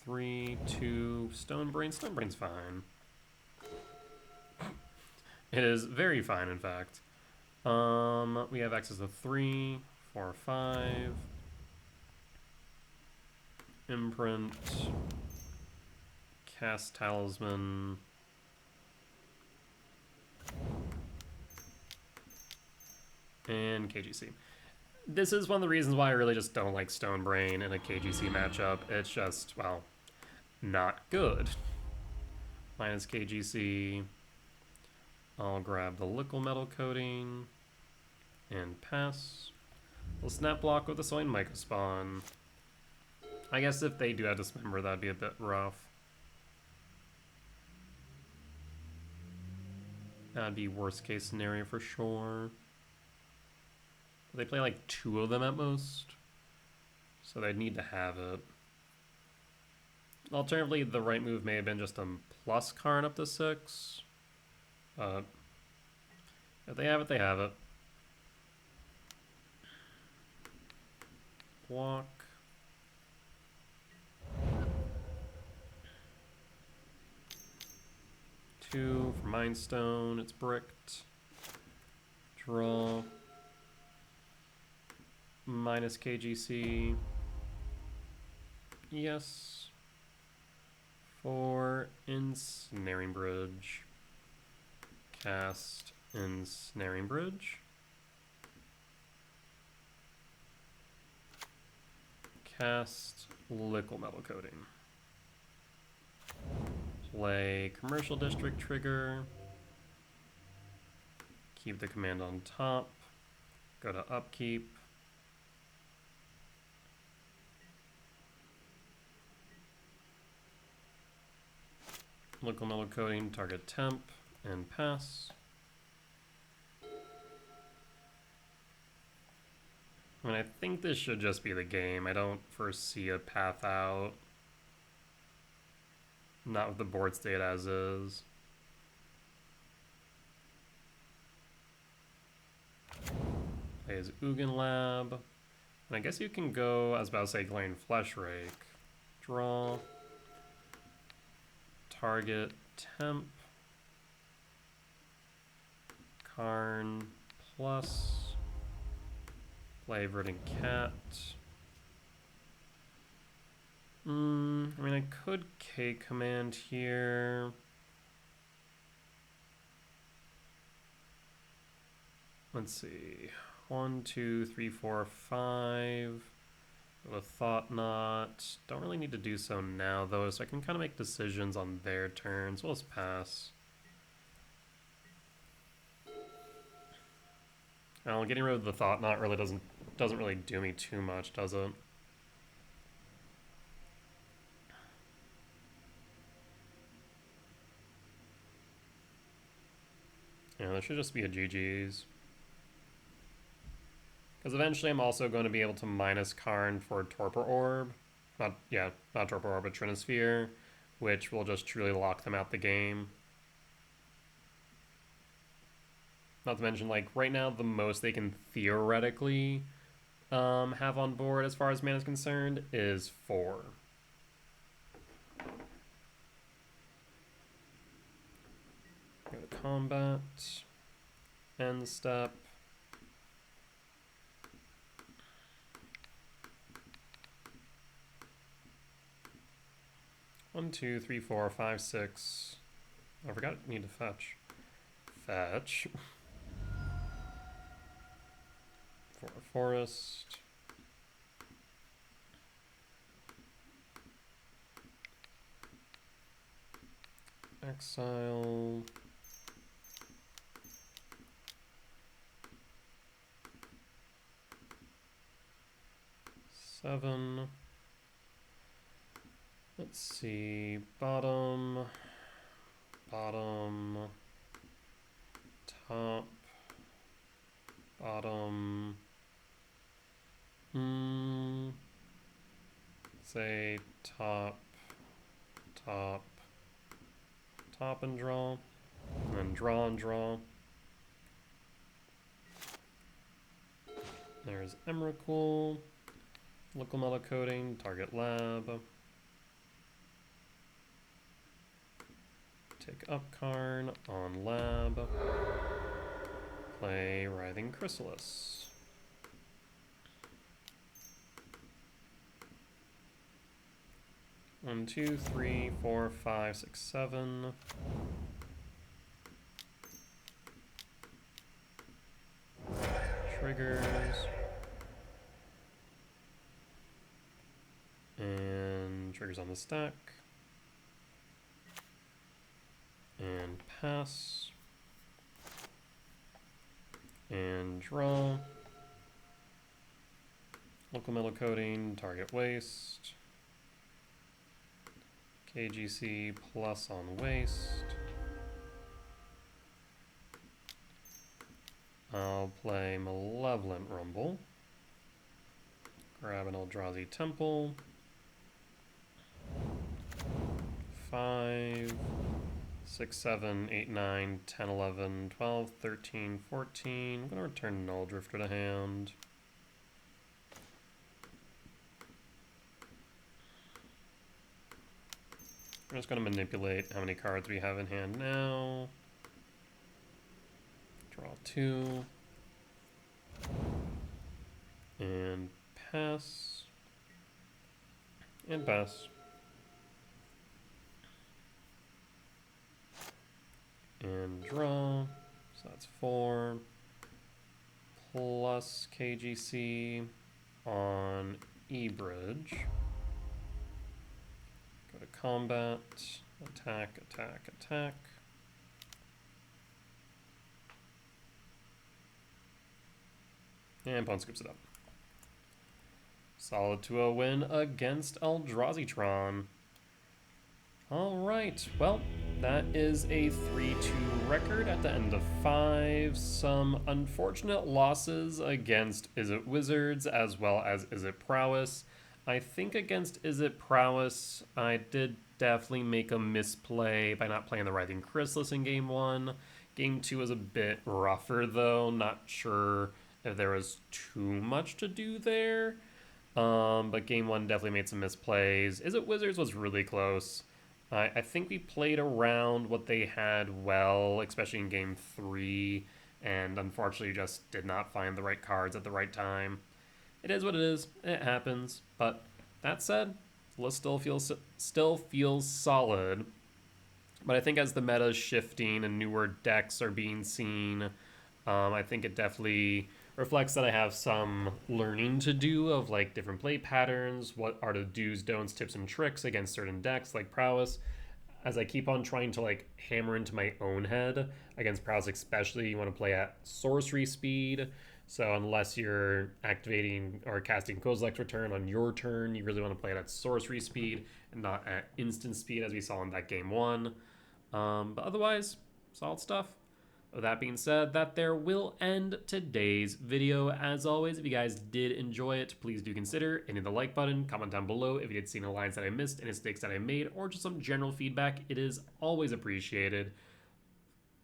3, 2, Stonebrain. Stonebrain's fine. It is very fine, in fact. We have access to 3, 4, 5. Imprint. Cast Talisman. And KGC. This is one of the reasons why I really just don't like Stonebrain in a KGC matchup. It's just, well, not good. Minus KGC. I'll grab the Liquid Metal Coating and pass. We'll snap block with the Soin Mycospawn. I guess if they do have Dismember, that'd be a bit rough. That'd be worst case scenario for sure. They play like 2 of them at most, so they'd need to have it. Alternatively, the right move may have been just a plus Karn up to 6. But if they have it, they have it. Block. Two for Mind Stone. It's bricked. Draw. Minus KGC. Yes. For Ensnaring Bridge. Cast Ensnaring Bridge. Cast Liquid Metal Coating. Play Commercial District trigger. Keep the command on top. Go to upkeep. Local mellow coding, target temp, and pass. I mean, I think this should just be the game. I don't foresee a path out. Not with the board state as is. Plays Ugin Lab. And I guess you can go, I was about to say, Glane Flesh Rake. Draw. Target temp. Karn plus. Play Verdant Cat. I mean, I could K command here. Let's see. 1, 2, 3, 4, 5. With a Thought Knot. Don't really need to do so now, though, so I can kind of make decisions on their turns. We'll just pass. Well, getting rid of the Thought Knot really doesn't really do me too much, does it? Yeah, there should just be a GG's. Because eventually I'm also going to be able to minus Karn for Torpor Orb. Not Torpor Orb, but Trinisphere, which will just truly lock them out the game. Not to mention, like, right now the most they can theoretically have on board as far as mana is concerned is 4. Go to combat. End step. One, 2, 3, 4, 5, 6. I forgot I need to fetch. Fetch. For a forest. Exile. Seven. Let's see. Bottom. Bottom. Top. Bottom. Say top. Top. Top and draw. And then draw and draw. There's Emrakul. Local mellow coding, target lab. Take up Karn on lab. Play Writhing Chrysalis. One, 2, 3, 4, 5, 6, 7. Triggers. And triggers on the stack. And pass. And draw. Local mellow coding, target waste. KGC plus on waste. I'll play Malevolent Rumble. Grab an Eldrazi Temple. 5, 6, 7, 8, 9, 10, 11, 12, 13, 14. I'm going to return Null Drifter to hand. I'm just going to manipulate how many cards we have in hand now. Draw 2. And pass. And pass. And draw. So that's 4. Plus KGC on E-Bridge. Go to combat. Attack, attack, attack. And opponent scoops it up. Solid 2-0 win against Eldrazi Tron. Alright, well, that is a 3-2 record at the end of 5. Some unfortunate losses against Is It Wizards as well as Is It Prowess. I think against Is It Prowess, I did definitely make a misplay by not playing the Writhing Chrysalis in Game 1. Game 2 was a bit rougher though, not sure if there was too much to do there. But Game 1 definitely made some misplays. Is It Wizards was really close. I think we played around what they had well, especially in Game 3, and unfortunately just did not find the right cards at the right time. It is what it is. It happens. But that said, the list still feels solid. But I think as the meta is shifting and newer decks are being seen, I think it definitely reflects that I have some learning to do of like different play patterns, what are the do's, don'ts, tips, and tricks against certain decks like Prowess. As I keep on trying to like hammer into my own head against Prowess, especially you want to play at sorcery speed. So unless you're activating or casting Kozilek's Return on your turn, you really want to play it at sorcery speed and not at instant speed as we saw in that game 1. But otherwise, solid stuff. With that being said, that there will end today's video. As always, if you guys did enjoy it, please do consider hitting the like button, comment down below if you did see any lines that I missed, any mistakes that I made, or just some general feedback. It is always appreciated.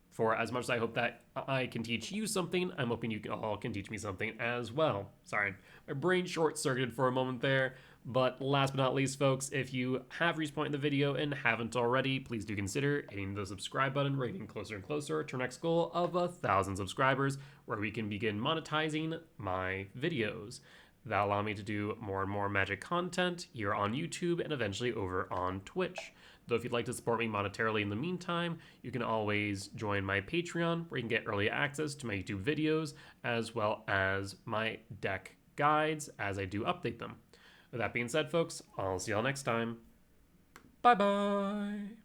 For as much as I hope that I can teach you something, I'm hoping you all can teach me something as well. Sorry, my brain short-circuited for a moment there. But last but not least, folks, if you have reached point in the video and haven't already, please do consider hitting the subscribe button. We're getting closer and closer to our next goal of 1,000 subscribers, where we can begin monetizing my videos. That'll allow me to do more and more Magic content here on YouTube and eventually over on Twitch. Though if you'd like to support me monetarily in the meantime, you can always join my Patreon, where you can get early access to my YouTube videos, as well as my deck guides as I do update them. With that being said, folks, I'll see y'all next time. Bye-bye!